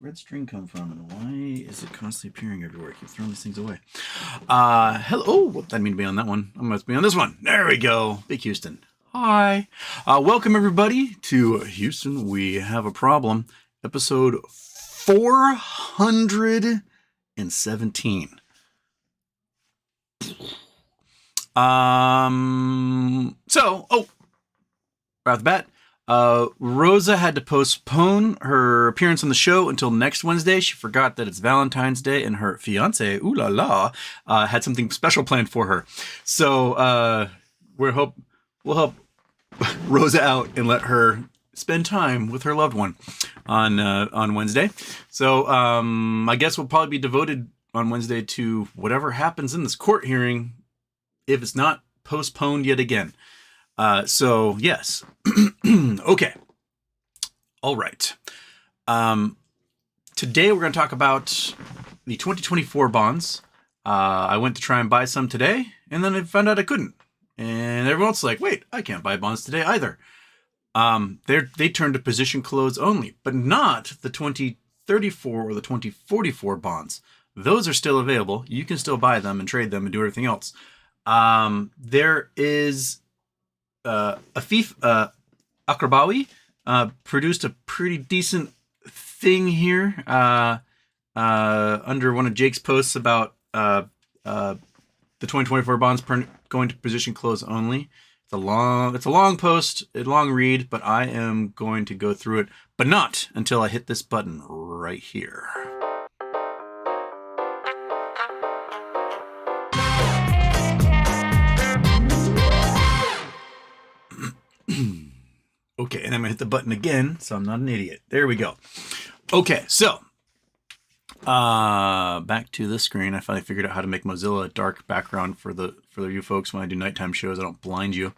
red string come from, and why is it constantly appearing everywhere? I keep throwing these things away. Hello. Oh, I didn't mean to be on that one. I must be on this one. There we go. Big Houston. Hi. Welcome, everybody, to Houston. We have a problem. Episode 417. Right off the bat, Rosa had to postpone her appearance on the show until next Wednesday. She forgot that it's Valentine's Day, and her fiance, ooh la la, had something special planned for her. So we'll help Rosa out and let her spend time with her loved one on Wednesday. So I guess we'll probably be devoted on Wednesday to whatever happens in this court hearing, if it's not postponed yet again. So yes. Okay. All right. Today we're going to talk about the 2024 bonds. I went to try and buy some today, and then I found out I couldn't. And everyone else is like, wait, I can't buy bonds today either. They turned to position close only, but not the 2034 or the 2044 bonds. Those are still available. You can still buy them and trade them and do everything else. There is Afif Akrabawi produced a pretty decent thing here under one of Jake's posts about the 2024 bonds going to position close only. It's a long post, a long read, but I am going to go through it, but not until I hit this button right here. Okay, and I'm gonna hit the button again, so I'm not an idiot. There we go. Okay, so back to the screen. I finally figured out how to make Mozilla a dark background for you folks when I do nighttime shows. I don't blind you.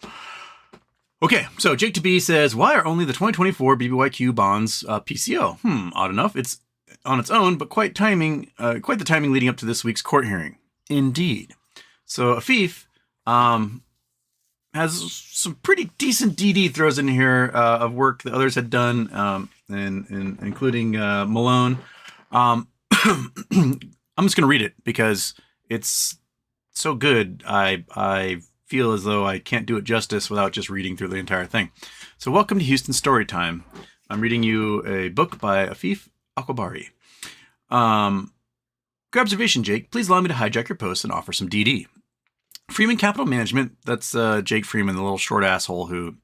Okay, so Jake to B says, why are only the 2024 BBYQ bonds PCO? Odd enough. It's on its own, but quite the timing leading up to this week's court hearing. Indeed. So Afif has some pretty decent DD throws in here of work that others had done, and including Malone. I'm just going to read it because it's so good. I feel as though I can't do it justice without just reading through the entire thing. So welcome to Houston Storytime. I'm reading you a book by Afif Akwabari. Good observation, Jake. Please allow me to hijack your post and offer some DD. Freeman Capital Management, that's Jake Freeman, the little short asshole who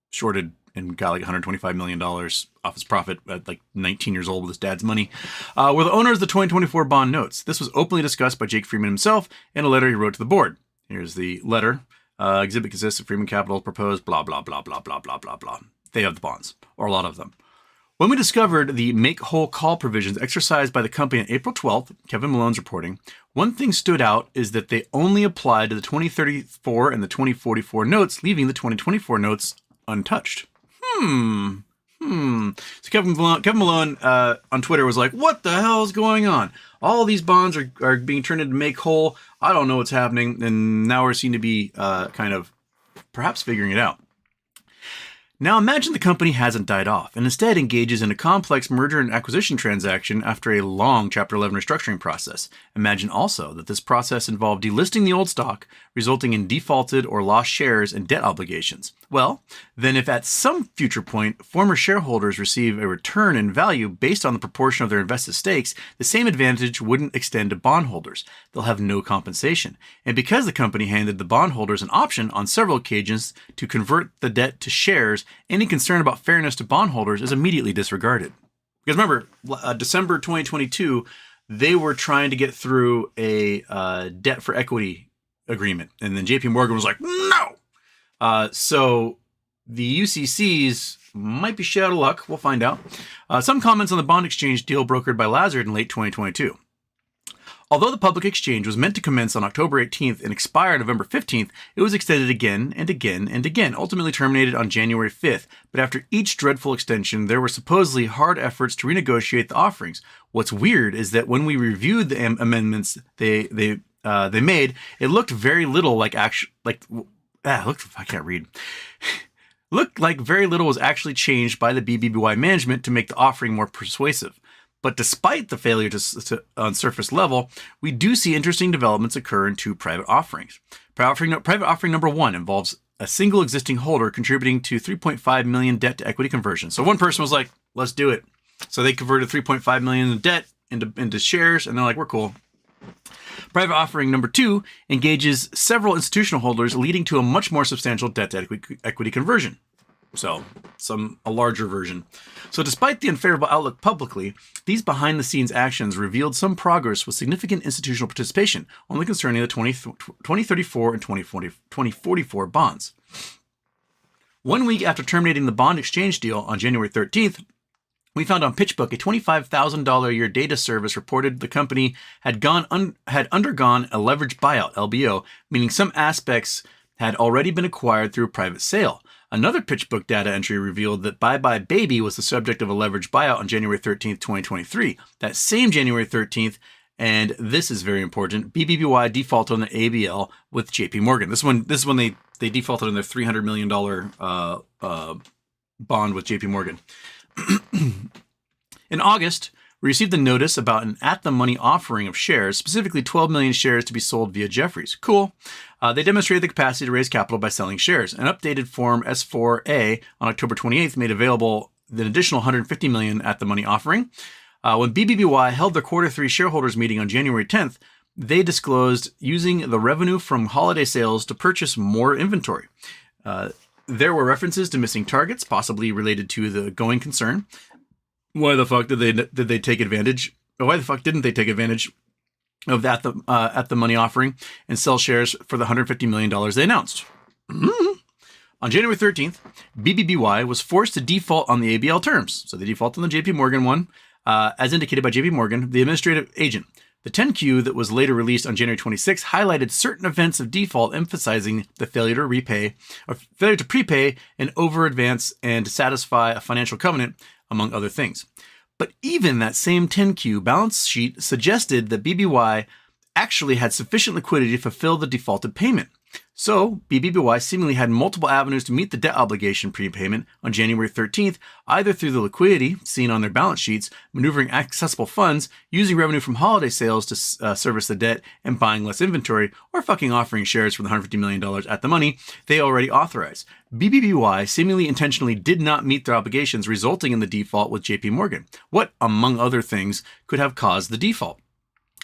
shorted and got like $125 million off his profit at like 19 years old with his dad's money, were the owners of the 2024 bond notes. This was openly discussed by Jake Freeman himself in a letter he wrote to the board. Here's the letter. Exhibit consists of Freeman Capital proposed blah, blah, blah, blah, blah, blah, blah, blah. They have the bonds, or a lot of them. When we discovered the make-whole call provisions exercised by the company on April 12th, Kevin Malone's reporting, one thing stood out is that they only applied to the 2034 and the 2044 notes, leaving the 2024 notes untouched. So Kevin Malone on Twitter was like, what the hell is going on? All these bonds are being turned into make-whole. I don't know what's happening. And now we're seen to be kind of perhaps figuring it out. Now imagine the company hasn't died off and instead engages in a complex merger and acquisition transaction after a long Chapter 11 restructuring process. Imagine also that this process involved delisting the old stock, resulting in defaulted or lost shares and debt obligations. Well, then if at some future point former shareholders receive a return in value based on the proportion of their invested stakes, the same advantage wouldn't extend to bondholders. They'll have no compensation. And because the company handed the bondholders an option on several occasions to convert the debt to shares, any concern about fairness to bondholders is immediately disregarded. Because remember, December 2022, they were trying to get through a debt for equity agreement. And then JP Morgan was like, no! So the UCCs might be shit out of luck. We'll find out. Some comments on the bond exchange deal brokered by Lazard in late 2022. Although the public exchange was meant to commence on October 18th and expire November 15th, it was extended again and again and again, ultimately terminated on January 5th. But after each dreadful extension, there were supposedly hard efforts to renegotiate the offerings. What's weird is that when we reviewed the amendments they made, it looked very little like I can't read. Looked like very little was actually changed by the BBBY management to make the offering more persuasive. But despite the failure on surface level, we do see interesting developments occur in two private offerings. Private offering number one involves a single existing holder contributing to 3.5 million debt to equity conversion. So one person was like, let's do it. So they converted 3.5 million in debt into shares, and they're like, we're cool. Private offering number two engages several institutional holders, leading to a much more substantial debt to equity conversion. So a larger version. So despite the unfavorable outlook publicly, these behind-the-scenes actions revealed some progress with significant institutional participation, only concerning the 2034 and 2044 bonds. 1 week after terminating the bond exchange deal on January 13th, we found on PitchBook a $25,000 a year data service reported the company had undergone a leveraged buyout, LBO, meaning some aspects had already been acquired through a private sale. Another PitchBook data entry revealed that Bye Bye Baby was the subject of a leveraged buyout on January 13th, 2023. That same January 13th, and this is very important, BBBY defaulted on the ABL with JP Morgan. This is when they defaulted on their $300 million bond with JP Morgan. In August, we received a notice about an at-the-money offering of shares, specifically 12 million shares to be sold via Jefferies. Cool. They demonstrated the capacity to raise capital by selling shares. An updated Form S-4A on October 28th made available an additional 150 million at-the-money offering. When BBBY held their Q3 shareholders meeting on January 10th, they disclosed using the revenue from holiday sales to purchase more inventory. There were references to missing targets, possibly related to the going concern. Why the fuck did they take advantage? Or why the fuck didn't they take advantage of that at the money offering and sell shares for the $150 million they announced? On January 13th, BBBY was forced to default on the ABL terms. So they defaulted on the JP Morgan one, as indicated by JP Morgan, the administrative agent. The 10Q that was later released on January 26 highlighted certain events of default, emphasizing the failure to prepay an over advance and to satisfy a financial covenant, among other things. But even that same 10Q balance sheet suggested that BBY actually had sufficient liquidity to fulfill the defaulted payment. So BBBY seemingly had multiple avenues to meet the debt obligation prepayment on January 13th, either through the liquidity seen on their balance sheets, maneuvering accessible funds, using revenue from holiday sales to service the debt, and buying less inventory, or fucking offering shares for the $150 million at the money they already authorized. BBBY seemingly intentionally did not meet their obligations, resulting in the default with JP Morgan. What, among other things, could have caused the default?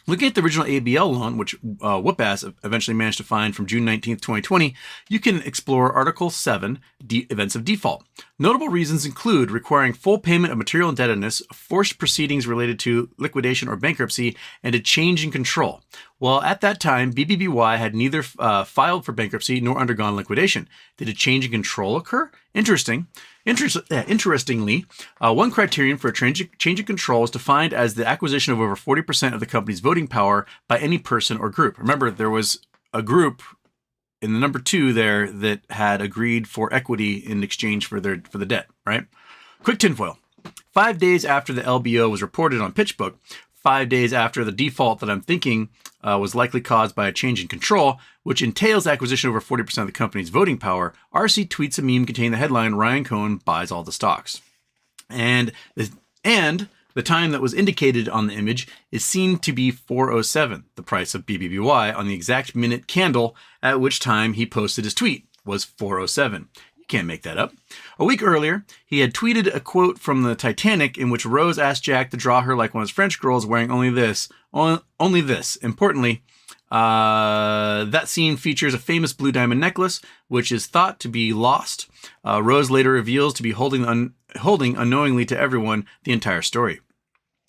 Looking at the original ABL loan, which Whoop-Ass eventually managed to find from June 19th, 2020, you can explore Article 7, Events of Default. Notable reasons include requiring full payment of material indebtedness, forced proceedings related to liquidation or bankruptcy, and a change in control. Well, at that time, BBBY had neither filed for bankruptcy nor undergone liquidation. Did a change in control occur? Interestingly, one criterion for a change in control is defined as the acquisition of over 40% of the company's voting power by any person or group. Remember, there was a group in the number 2 there that had agreed for equity in exchange for the debt, right? Quick tinfoil. 5 days after the LBO was reported on PitchBook, 5 days after the default that I'm thinking was likely caused by a change in control, which entails acquisition over 40% of the company's voting power, RC tweets a meme containing the headline, Ryan Cohen buys all the stocks. And the time that was indicated on the image is seen to be 4:07, the price of BBBY, on the exact minute candle at which time he posted his tweet was 4:07. You can't make that up. A week earlier, he had tweeted a quote from the Titanic in which Rose asked Jack to draw her like one of his French girls wearing only this. Importantly, that scene features a famous blue diamond necklace, which is thought to be lost. Rose later reveals to be holding unknowingly to everyone the entire story.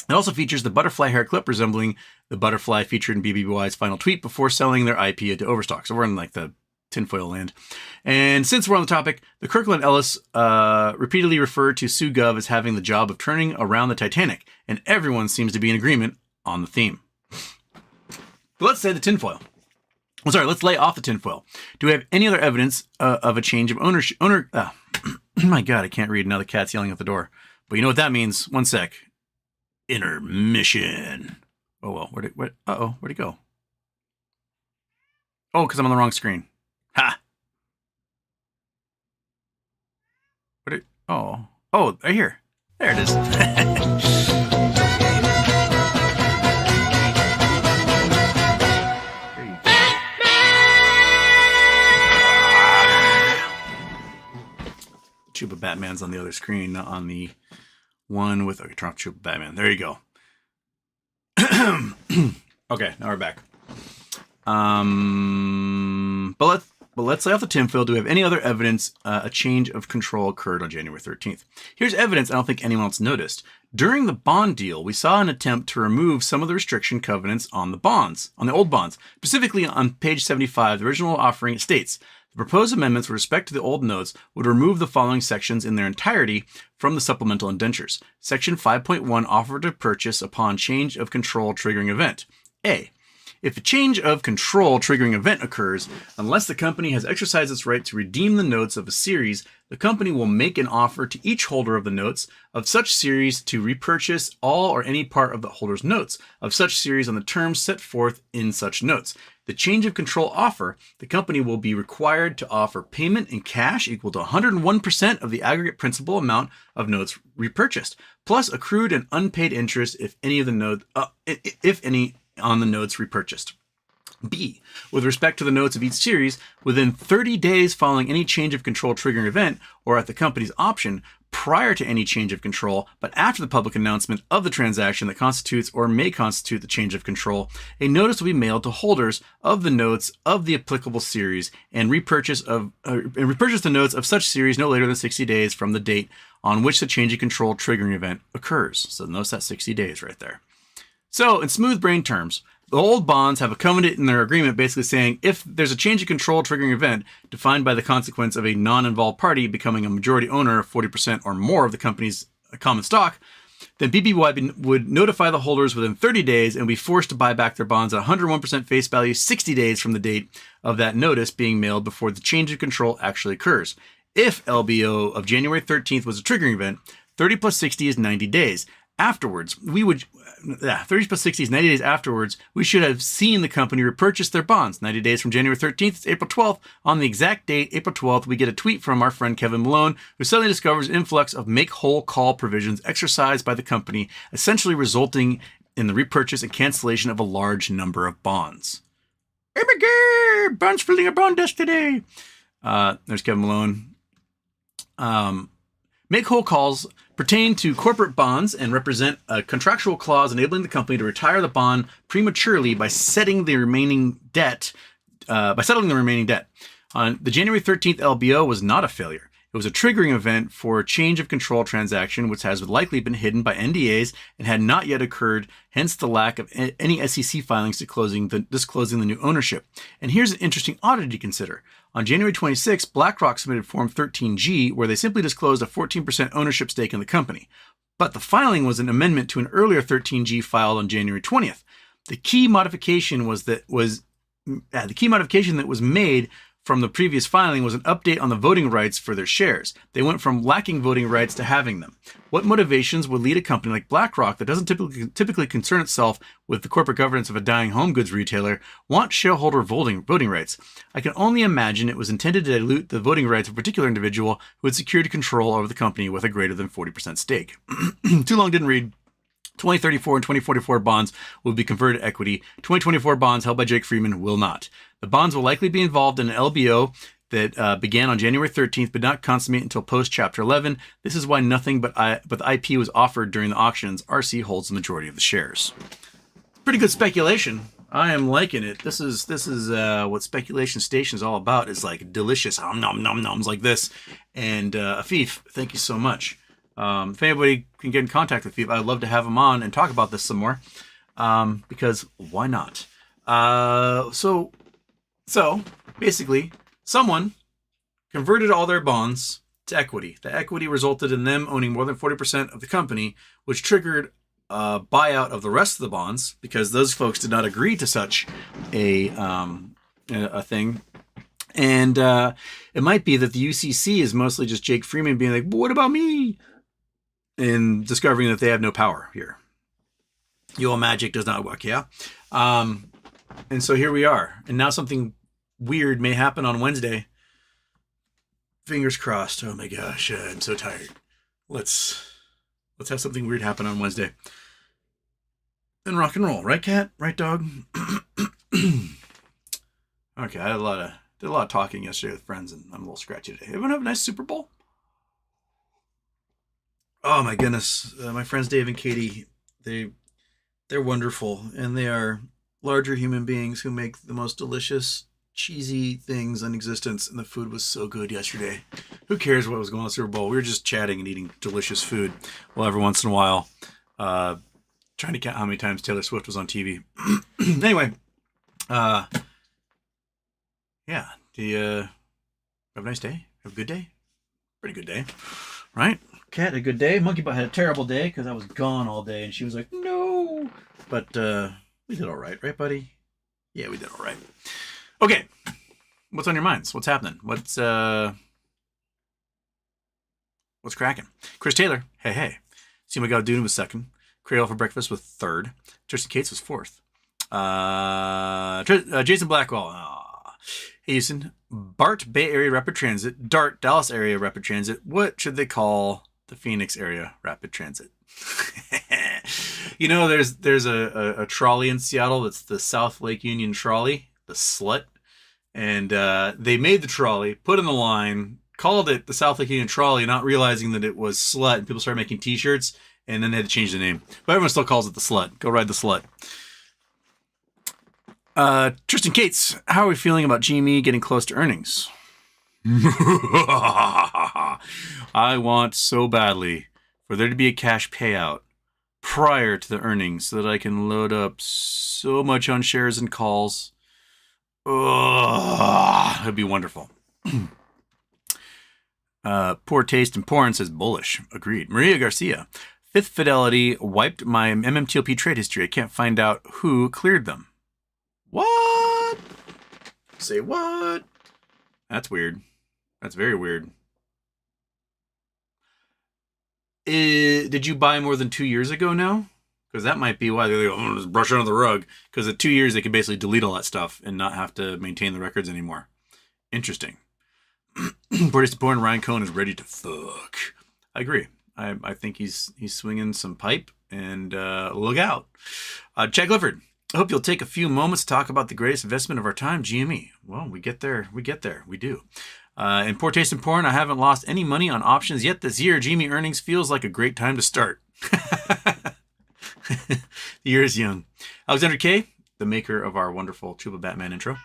It also features the butterfly hair clip resembling the butterfly featured in BBBY's final tweet before selling their IP into Overstock. So we're in like the tinfoil land. And since we're on the topic, the Kirkland Ellis repeatedly referred to Sue Gov as having the job of turning around the Titanic, and everyone seems to be in agreement on the theme. But let's say the tinfoil. Let's lay off the tinfoil. Do we have any other evidence of a change of ownership? My God, I can't read. Now the cat's yelling at the door. But you know what that means. One sec. Intermission. Oh, well. Where'd it go? Oh, because I'm on the wrong screen. Ha! Oh, right here. There it is. Chupa Batman's on the other screen, not on the one with... Okay, turn off Chupa Batman. There you go. Okay, now we're back. But let's lay off the tinfoil. Do we have any other evidence a change of control occurred on January 13th? Here's evidence I don't think anyone else noticed. During the bond deal, we saw an attempt to remove some of the restriction covenants on the bonds, on the old bonds. Specifically on page 75, the original offering states, the proposed amendments with respect to the old notes would remove the following sections in their entirety from the supplemental indentures. Section 5.1 offered to purchase upon change of control triggering event. A. If a change of control triggering event occurs, unless the company has exercised its right to redeem the notes of a series, the company will make an offer to each holder of the notes of such series to repurchase all or any part of the holder's notes of such series on the terms set forth in such notes. The change of control offer, the company will be required to offer payment in cash equal to 101% of the aggregate principal amount of notes repurchased, plus accrued and unpaid interest if any of the notes, on the notes repurchased. B. With respect to the notes of each series, within 30 days following any change of control triggering event or at the company's option, prior to any change of control, but after the public announcement of the transaction that constitutes or may constitute the change of control, a notice will be mailed to holders of the notes of the applicable series and repurchase the notes of such series no later than 60 days from the date on which the change of control triggering event occurs. So notice that 60 days right there. So, in smooth brain terms, the old bonds have a covenant in their agreement basically saying if there's a change of control triggering event defined by the consequence of a non-involved party becoming a majority owner of 40% or more of the company's common stock, then BBBY would notify the holders within 30 days and be forced to buy back their bonds at 101% face value 60 days from the date of that notice being mailed before the change of control actually occurs. If LBO of January 13th was a triggering event, 30 plus 60 is 90 days. Afterwards, 30 plus 60 is 90 days afterwards, we should have seen the company repurchase their bonds. 90 days from January 13th, it's April 12th. On the exact date, April 12th, we get a tweet from our friend Kevin Malone, who suddenly discovers an influx of make-whole call provisions exercised by the company, essentially resulting in the repurchase and cancellation of a large number of bonds. Bonds filling a bond desk today. There's Kevin Malone. Make-whole calls pertain to corporate bonds and represent a contractual clause enabling the company to retire the bond prematurely by settling the remaining debt. The January 13th LBO was not a failure. It was a triggering event for a change of control transaction, which has likely been hidden by NDAs and had not yet occurred, hence the lack of any SEC filings disclosing the new ownership. And here's an interesting oddity to consider. On January 26, BlackRock submitted Form 13G, where they simply disclosed a 14% ownership stake in the company. But the filing was an amendment to an earlier 13G filed on January 20th. The key modification that was made from the previous filing was an update on the voting rights for their shares. They went from lacking voting rights to having them. What motivations would lead a company like BlackRock that doesn't typically concern itself with the corporate governance of a dying home goods retailer want shareholder voting rights? I can only imagine it was intended to dilute the voting rights of a particular individual who had secured control over the company with a greater than 40% stake. Too long didn't read. 2034 and 2044 bonds will be converted to equity. 2024 bonds held by Jake Freeman will not. The bonds will likely be involved in an LBO that began on January 13th but not consummate until post-Chapter 11. This is why nothing but the IP was offered during the auctions. RC holds the majority of the shares. Pretty good speculation. I am liking it. This is what Speculation Station is all about. It's like delicious nom-noms like this. And Afif, thank you so much. If anybody can get in contact with you, I'd love to have him on and talk about this some more, because why not? So basically, someone converted all their bonds to equity. The equity resulted in them owning more than 40% of the company, which triggered a buyout of the rest of the bonds because those folks did not agree to such a thing. And it might be that the UCC is mostly just Jake Freeman being like, "What about me?" and discovering that they have no power here. Your magic does not work, yeah? And so here we are. And now something weird may happen on Wednesday. Fingers crossed. Oh my gosh, I'm so tired. Let's have something weird happen on Wednesday. And rock and roll, right, cat? Right, dog? Okay, I did a lot of talking yesterday with friends, and I'm a little scratchy today. Everyone have a nice Super Bowl? Oh my goodness, my friends Dave and Katie, they're wonderful, and they are larger human beings who make the most delicious, cheesy things in existence. And the food was so good yesterday. Who cares what was going on in the Super Bowl? We were just chatting and eating delicious food. Well, every once in a while, trying to count how many times Taylor Swift was on TV. Anyway, yeah. Do you have a nice day? Have a good day? Pretty good day, right? Cat had a good day. Monkey Butt had a terrible day because I was gone all day, and she was like, "No." But we did all right, buddy? Yeah, we did all right. Okay, what's on your minds? What's happening? What's cracking? Chris Taylor, hey. See my God Dune was second. Cradle for Breakfast was third. Tristan Cates was fourth. Jason Blackwell. Hey, Houston. BART, Bay Area Rapid Transit. DART, Dallas Area Rapid Transit. What should they call the Phoenix Area Rapid Transit? You know, there's a trolley in Seattle that's the South Lake Union trolley, the Slut. And they made the trolley, put in the line, called it the South Lake Union trolley, not realizing that it was Slut. And people started making t-shirts, and then they had to change the name. But everyone still calls it the Slut. Go ride the Slut. Tristan Cates, how are we feeling about GME getting close to earnings? I want so badly for there to be a cash payout prior to the earnings so that I can load up so much on shares and calls. It'd be wonderful. Poor taste in porn says bullish. Agreed. Maria Garcia, Fifth Fidelity wiped my MMTLP trade history. I can't find out who cleared them. What? Say what? That's weird. That's very weird. Did you buy more than 2 years ago now? Because that might be why they go, just brush it under the rug. Because at 2 years, they can basically delete all that stuff and not have to maintain the records anymore. Interesting. British Born Ryan Cohn is ready to fuck. I agree. I think he's swinging some pipe, and look out. Jack Clifford. I hope you'll take a few moments to talk about the greatest investment of our time, GME. Well, we get there. We do. In Poor Taste in Porn, I haven't lost any money on options yet this year. GME earnings feels like a great time to start. The year is young. Alexander K., the maker of our wonderful Chuba Batman intro.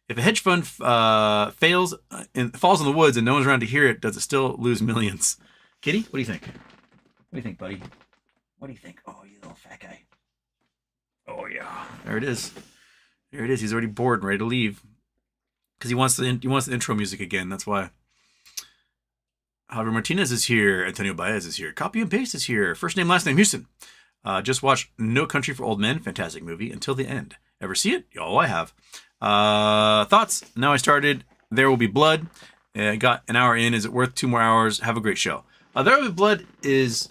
If a hedge fund falls in the woods and no one's around to hear it, does it still lose millions? Kitty, what do you think? What do you think, buddy? What do you think? Oh, you little fat guy. Oh, yeah. There it is. He's already bored and ready to leave. Because he wants the intro music again. That's why. Javier Martinez is here. Antonio Baez is here. Copy and Paste is here. First name, last name, Houston. Just watched No Country for Old Men. Fantastic movie. Until the end. Ever see it? Oh, I have. Thoughts? Now I started. There Will Be Blood. Got an hour in. Is it worth 2 more hours? Have a great show. There Will Be Blood is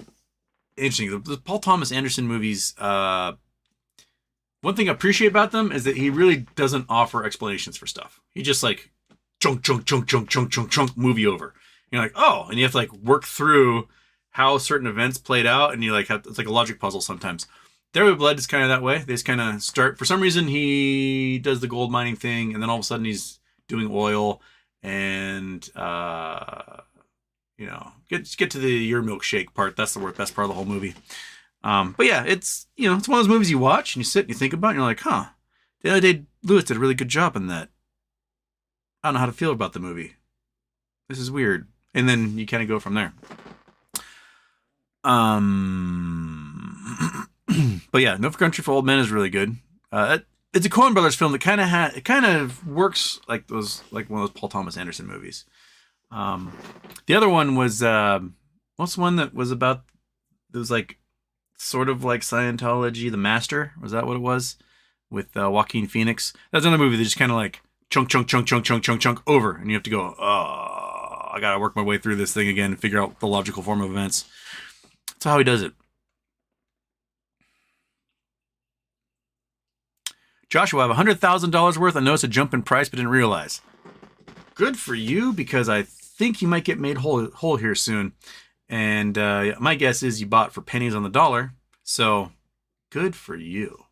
interesting. The Paul Thomas Anderson movies... one thing I appreciate about them is that he really doesn't offer explanations for stuff. He just like chunk, movie over. You're like, oh, and you have to like work through how certain events played out, and you like it's like a logic puzzle sometimes. There Will Be Blood is kind of that way. They just kind of start. For some reason, he does the gold mining thing, and then all of a sudden he's doing oil, and get to the your milkshake part. That's the best part of the whole movie. But yeah, it's one of those movies you watch and you sit and you think about it and you're like, huh, the other day Lewis did a really good job in that. I don't know how to feel about the movie. This is weird. And then you kind of go from there. But yeah, No Country for Old Men is really good. It's a Coen Brothers film that kind of works like one of those Paul Thomas Anderson movies. The other one was, what's the one that was about, it was like, sort of like Scientology, The Master. Was that what it was? With Joaquin Phoenix. That's another movie that just kind of like chunk over. And you have to go, oh, I got to work my way through this thing again and figure out the logical form of events. That's how he does it. Joshua, I have $100,000 worth. I noticed a jump in price but didn't realize. Good for you, because I think you might get made whole here soon. And my guess is you bought for pennies on the dollar. So good for you.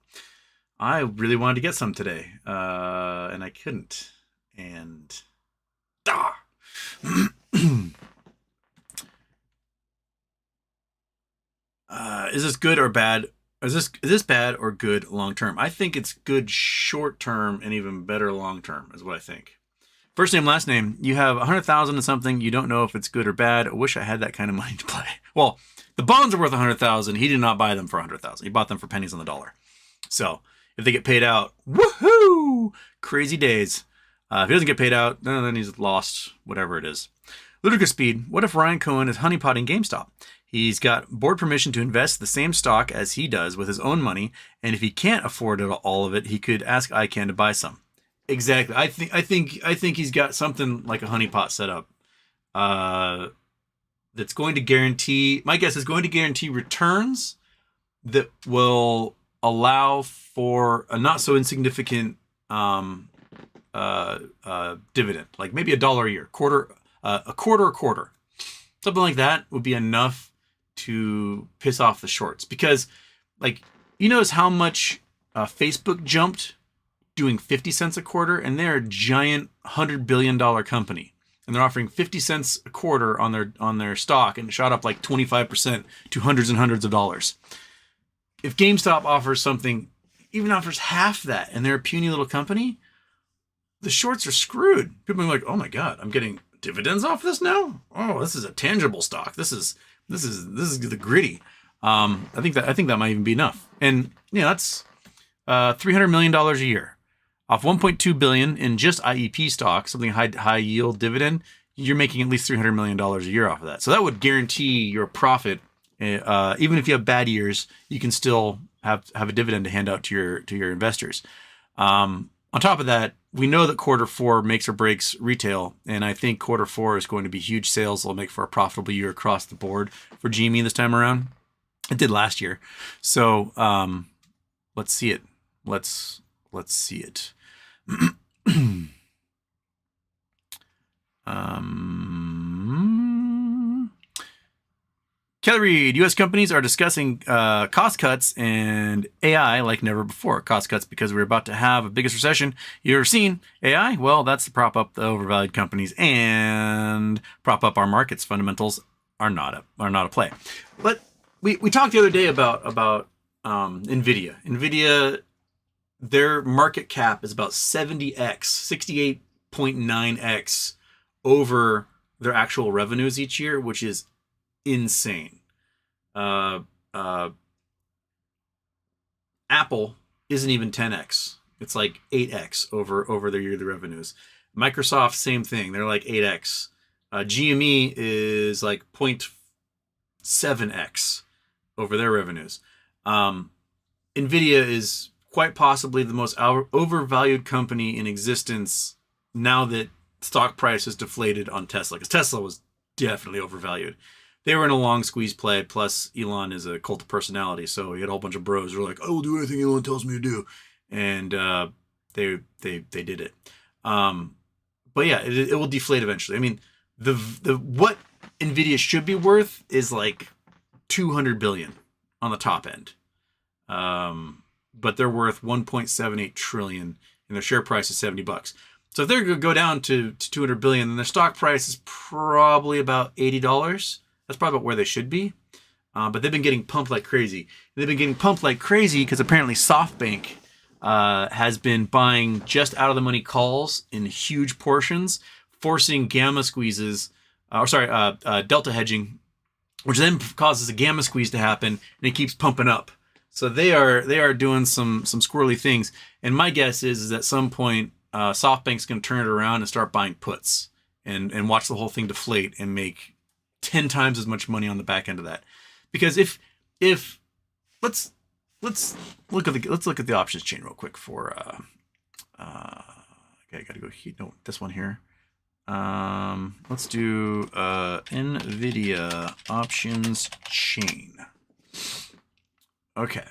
I really wanted to get some today, and I couldn't. And is this good or bad? Is this bad or good long term? I think it's good short term and even better long term is what I think. First name, last name. You have 100,000 and something. You don't know if it's good or bad. I wish I had that kind of money to play. Well, the bonds are worth 100,000. He did not buy them for 100,000. He bought them for pennies on the dollar. So if they get paid out, woohoo! Crazy days. If he doesn't get paid out, then he's lost whatever it is. Ludicrous speed. What if Ryan Cohen is honeypotting GameStop? He's got board permission to invest the same stock as he does with his own money, and if he can't afford all of it, he could ask ICANN to buy some. Exactly. I think he's got something like a honeypot set up. That's going to guarantee. My guess is going to guarantee returns that will allow for a not so insignificant dividend, like maybe $1 a year, a quarter, something like that would be enough to piss off the shorts. Because, like, you notice how much Facebook jumped doing 50 cents a quarter, and they're a giant $100 billion company, and they're offering 50 cents a quarter on their stock, and it shot up like 25% to hundreds and hundreds of dollars. If GameStop offers something, even offers half that, and they're a puny little company, the shorts are screwed. People are like, "Oh my God, I'm getting dividends off this now. Oh, this is a tangible stock. This is the gritty." I think that might even be enough. And that's $300 million a year off 1.2 billion in just IEP stock, something high yield dividend. You're making at least $300 million a year off of that. So that would guarantee your profit. Even if you have bad years, you can still have a dividend to hand out to your investors. On top of that, we know that Q4 makes or breaks retail, and I think Q4 is going to be huge sales. It'll make for a profitable year across the board for GME this time around. It did last year, so let's see it. Let's see it. Kelly Reed, U.S. companies are discussing cost cuts and AI like never before. Cost cuts because we're about to have the biggest recession you've ever seen. AI, well, that's to prop up the overvalued companies and prop up our markets. Fundamentals are not a play. But we talked the other day about Nvidia. Nvidia, their market cap is about 70x, 68.9x over their actual revenues each year, which is insane. Apple isn't even 10x. It's like 8x over their yearly revenues. Microsoft, same thing. They're like 8x. GME is like 0.7x over their revenues. Nvidia is quite possibly the most overvalued company in existence now that stock price is deflated on Tesla, because Tesla was definitely overvalued. They were in a long squeeze play, plus Elon is a cult of personality, so he had a whole bunch of bros who were like, "I will do anything Elon tells me to do," and they did it. But yeah, it will deflate eventually. I mean, the what Nvidia should be worth is like 200 billion on the top end, but they're worth 1.78 trillion, and their share price is $70. So if they're going to go down to 200 billion, then their stock price is probably about $80. That's probably about where they should be. But they've been getting pumped like crazy. They've been getting pumped like crazy because apparently SoftBank has been buying just out of the money calls in huge portions, forcing gamma squeezes, delta hedging, which then causes a gamma squeeze to happen, and it keeps pumping up. So they are doing some squirrely things. And my guess is at some point SoftBank's going to turn it around and start buying puts and watch the whole thing deflate and make 10 times as much money on the back end of that. Because if let's look at the options chain real quick for okay, I gotta go here. No, this one here. Let's do Nvidia options chain. Okay.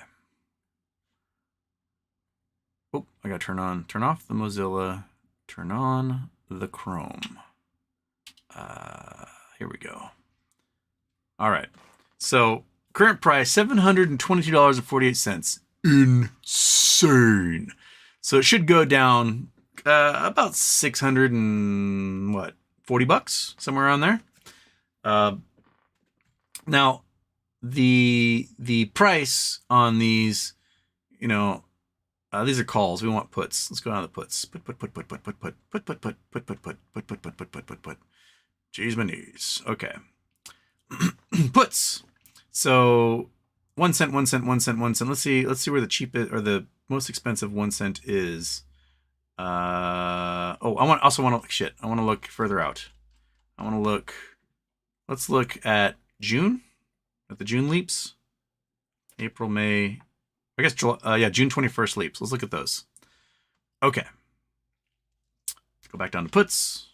Oh, I gotta turn off the Mozilla, turn on the Chrome. Here we go. All right. So current price, $722.48. Insane. So it should go down about 600 and what, $40, somewhere around there. Now the price on these, you know, these are calls. We want puts. Let's go down to the puts. Put. Jeez, my knees. Okay. Puts. So 1 cent, 1 cent, 1 cent, 1 cent. Let's see where the cheapest or the most expensive 1 cent is. I want to look further out. Let's look at June. At the June leaps. April, May. I guess July, June 21st leaps. Let's look at those. Okay. Let's go back down to puts.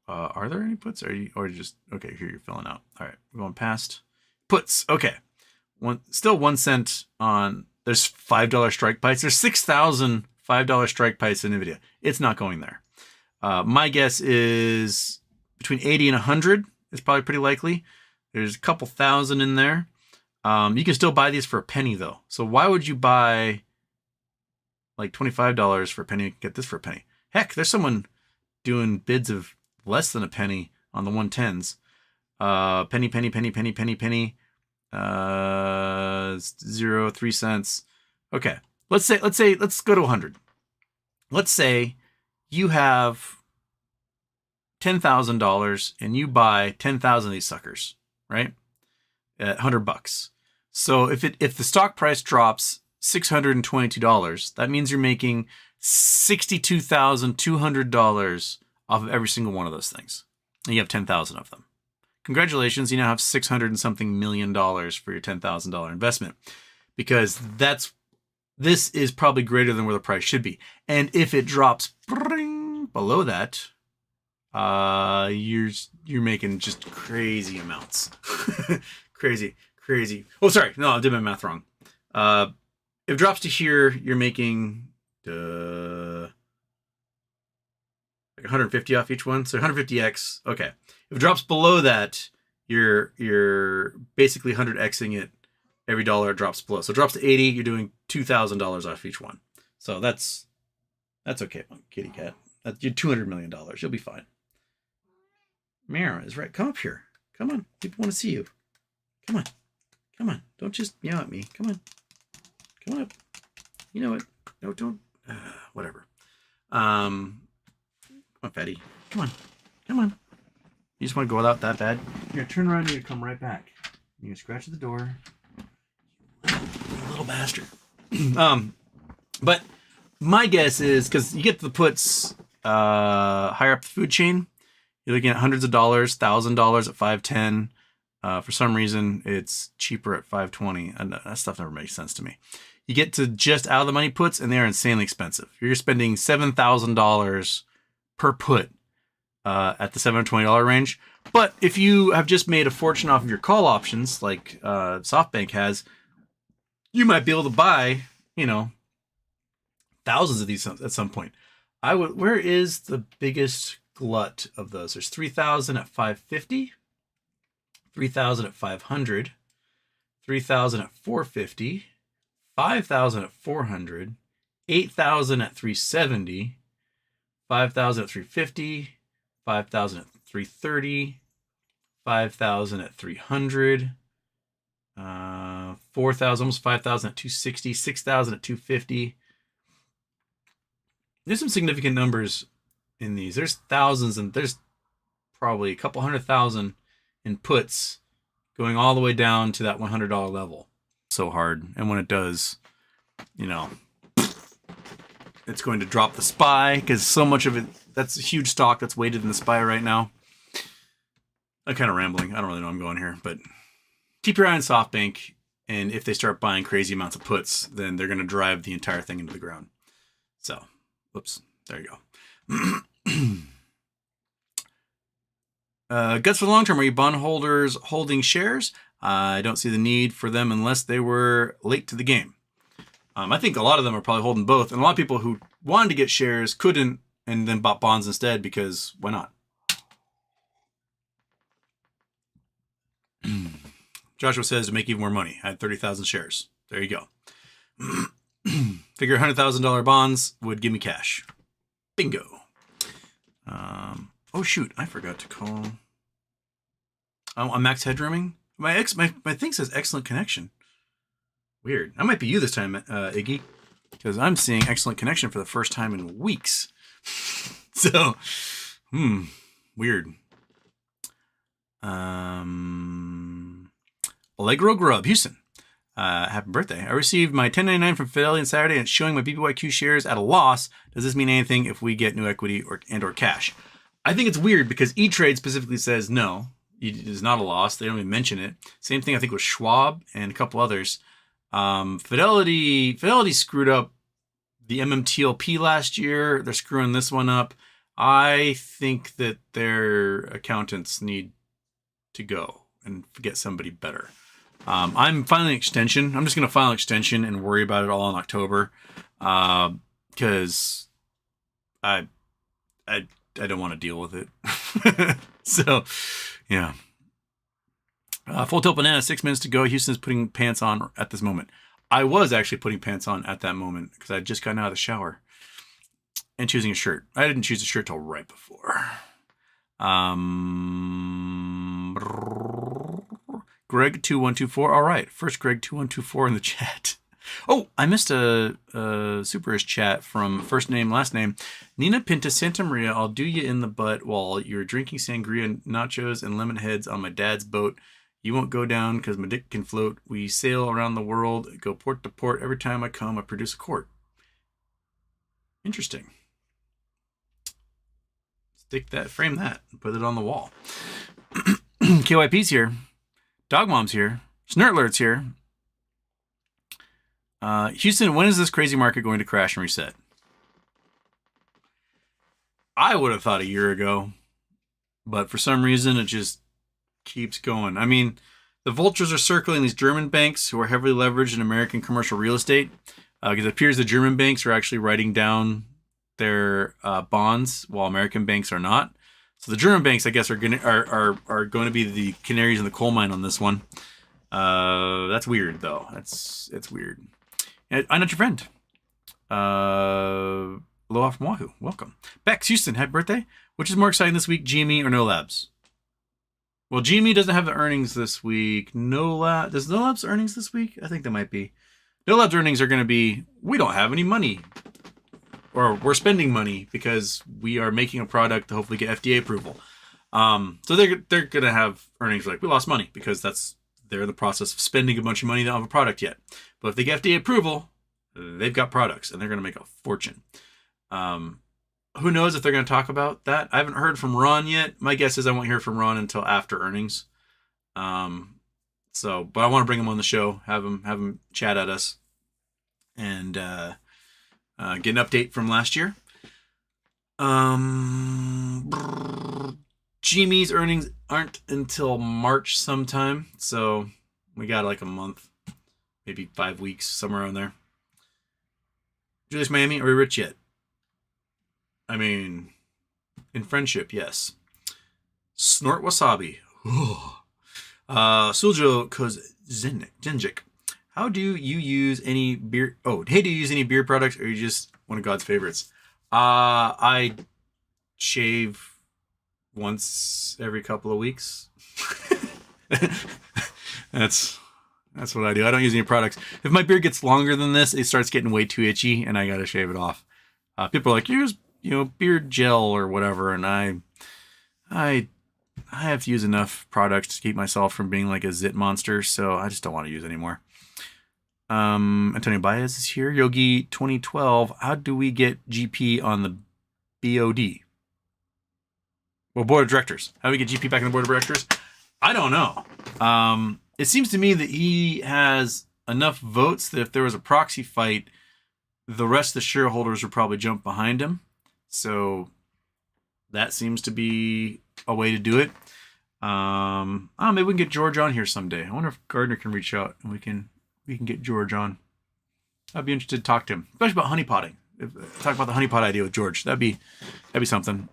Are there any puts? Or just okay? Here you're filling out. All right, we're going past puts. Okay, still 1 cent on. There's $5 strike price. There's 6,000 $5 strike price in Nvidia. It's not going there. My guess is between 80 and 100 is probably pretty likely. There's a couple thousand in there. You can still buy these for a penny though. So why would you buy like $25 for a penny and get this for a penny? Heck, there's someone doing bids of less than a penny on the 110s. Penny. 0, 3 cents. Okay. Let's go to 100. Let's say you have $10,000 and you buy 10,000 of these suckers, right? At $100. So if the stock price drops $622, that means you're making $62,200 off of every single one of those things. And you have 10,000 of them. Congratulations, you now have $600 and something million for your $10,000 investment, because this is probably greater than where the price should be. And if it drops below that, you're making just crazy amounts. crazy. Oh, sorry, no, I did my math wrong. If it drops to here, you're making like 150 off each one, so 150x. Okay, if it drops below that, you're basically 100xing it every dollar it drops below. So it drops to 80, you're doing $2,000 off each one. So that's okay, kitty cat. That's your $200 million. You'll be fine. Mara is right. Come up here. Come on. People want to see you. Come on. Don't just meow at me. Come on up. You know what? No, don't. Whatever. Come on, fatty. Come on. You just want to go out that bad? Here, turn around and you come right back. You're going to scratch at the door. You little bastard. But my guess is, because you get the puts higher up the food chain, you're looking at hundreds of dollars, $1,000 at 510. For some reason, it's cheaper at 520, and that stuff never makes sense to me. You get to just out of the money puts, and they're insanely expensive. You're spending $7,000 per put at the $720 range. But if you have just made a fortune off of your call options, like SoftBank has, you might be able to buy, thousands of these at some point. Where is the biggest glut of those? There's 3,000 at 550, 3,000 at 500, 3,000 at 450, 5,000 at 400, 8,000 at 370, 5,000 at 350, 5,000 at 330, 5,000 at 300, 4,000, almost 5,000 at 260, 6,000 at 250. There's some significant numbers in these. There's thousands, and there's probably a couple 100,000 in puts going all the way down to that $100 level. So hard. And when it does, it's going to drop the SPY, because so much of it, that's a huge stock that's weighted in the SPY right now. I'm kind of rambling. I don't really know where I'm going here, but keep your eye on SoftBank, and if they start buying crazy amounts of puts, then they're going to drive the entire thing into the ground. So, whoops, there you go. Guts for the long term. Are you bondholders holding shares? I don't see the need for them unless they were late to the game. I think a lot of them are probably holding both, and a lot of people who wanted to get shares couldn't, and then bought bonds instead, because why not? Joshua says to make even more money. I had 30,000 shares. There you go. Figure $100,000 bonds would give me cash. Bingo. Oh shoot, I forgot to call. I'm max headrooming. My thing says excellent connection. Weird. I might be you this time, Iggy, because I'm seeing excellent connection for the first time in weeks. So, weird. Allegro Grub, Houston. Happy birthday. I received my 1099 from Fidelity on Saturday and it's showing my BBYQ shares at a loss. Does this mean anything if we get new equity or cash? I think it's weird because E-Trade specifically says no, it is not a loss. They don't even mention it. Same thing I think with Schwab and a couple others. Fidelity screwed up the MMTLP last year. They're screwing this one up. I think that their accountants need to go and get somebody better. I'm filing an extension. I'm just going to file an extension and worry about it all in October. Because I don't want to deal with it. So, yeah. Full tilt banana, 6 minutes to go. Houston's putting pants on at this moment. I was actually putting pants on at that moment because I had just gotten out of the shower and choosing a shirt. I didn't choose a shirt till right before. Greg2124. All right. First Greg2124 in the chat. Oh, I missed a superish chat from first name, last name. Nina Pinta Santa Maria, I'll do you in the butt while you're drinking sangria, nachos, and lemon heads on my dad's boat. You won't go down because my dick can float. We sail around the world, go port to port. Every time I come, I produce a quart. Interesting. Frame that, and put it on the wall. KYP's here. Dog Mom's here. Snurtlert's here. Houston, when is this crazy market going to crash and reset? I would have thought a year ago, but for some reason it just keeps going. I mean, the vultures are circling these German banks who are heavily leveraged in American commercial real estate because it appears the German banks are actually writing down their bonds while American banks are not. So the German banks, I guess, are going to be the canaries in the coal mine on this one. That's weird, though. It's weird. I'm not your friend. Aloha from Wahoo. Welcome. Bex, Houston, happy birthday. Which is more exciting this week, GME or No Labs? Well, GME doesn't have the earnings this week. Does No Labs earnings this week? I think they might be. No Labs earnings are going to be, we don't have any money. Or we're spending money because we are making a product to hopefully get FDA approval. So they're going to have earnings like, we lost money because they're in the process of spending a bunch of money. They don't have a product yet. But if they get FDA approval, they've got products and they're going to make a fortune. Who knows if they're going to talk about that? I haven't heard from Ron yet. My guess is I won't hear from Ron until after earnings. But I want to bring him on the show, have him chat at us, and get an update from last year. GME's earnings aren't until March sometime, so we got like a month, maybe 5 weeks, somewhere around there. Julius Miami, are we rich yet? I mean, in friendship, yes. Snort Wasabi. Suljo Kozzenjik. How do you use any beer? Oh, hey, do you use any beer products, or are you just one of God's favorites? I shave once every couple of weeks. That's what I do. I don't use any products. If my beard gets longer than this, it starts getting way too itchy, and I gotta shave it off. People are like, use beard gel or whatever, and I have to use enough products to keep myself from being like a zit monster, so I just don't want to use anymore. Antonio Baez is here. Yogi 2012. How do we get GP on the BOD? Well, board of directors. How do we get GP back in the board of directors? I don't know. It seems to me that he has enough votes that if there was a proxy fight, the rest of the shareholders would probably jump behind him. So that seems to be a way to do it. Maybe we can get George on here someday. I wonder if Gardner can reach out and we can get George on. I'd be interested to talk to him, especially about honeypotting. Talk about the honeypot idea with George. That'd be something.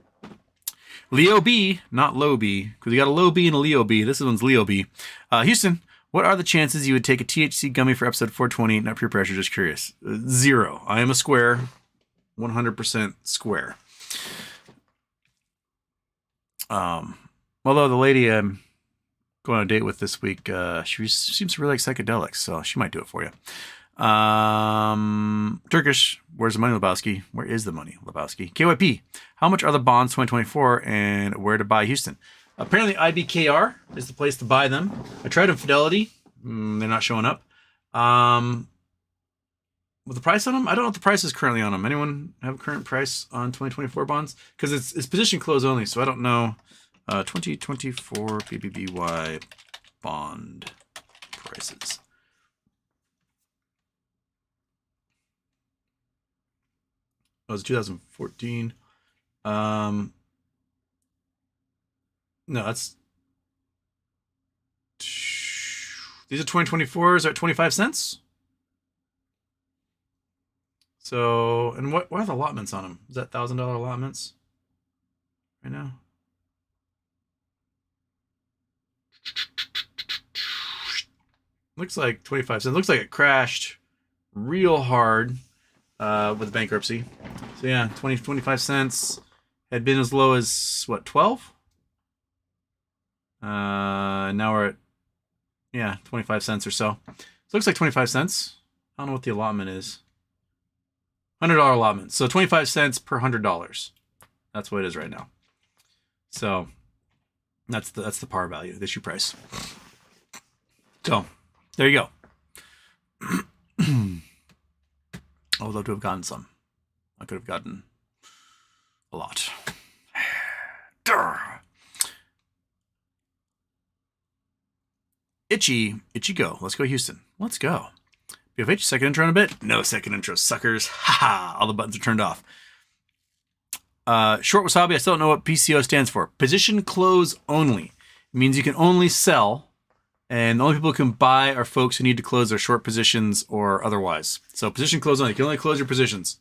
Leo B, not Low B, because we got a Low B and a Leo B. This one's Leo B. Houston, What are the chances you would take a THC gummy for episode 420? Not peer pressure, just curious. 0. I am a square. 100% square. Although the lady I'm going on a date with this week, she seems to really like psychedelics, so she might do it for you. Turkish, where's the money, Lebowski? Where is the money, Lebowski? KYP, how much are the bonds 2024 and where to buy Houston? Apparently IBKR is the place to buy them. I tried on Fidelity. They're not showing up. With the price on them, I don't know what the price is currently on them. Anyone have a current price on 2024 bonds? Because it's position close only, so I don't know. 2024 BBBY bond prices. Oh, it was 2014. No, that's... These are 2024s at 25 cents? So, and what are the allotments on them? Is that $1,000 allotments right now? Looks like 25 cents. Looks like it crashed real hard with bankruptcy. So yeah, 25 cents. Had been as low as, what, 12? Now we're at, yeah, 25 cents or so. So it looks like 25 cents. I don't know what the allotment is. $100 allotment. So 25 cents per $100. That's what it is right now. So that's the par value, the issue price. So there you go. I would love to have gotten some. I could have gotten a lot. Itchy go. Let's go Houston. Let's go. BFH, second intro in a bit? No second intro, suckers. Haha, all the buttons are turned off. Short Wasabi, I still don't know what PCO stands for. Position close only. It means you can only sell, and the only people who can buy are folks who need to close their short positions or otherwise. So position close only. You can only close your positions.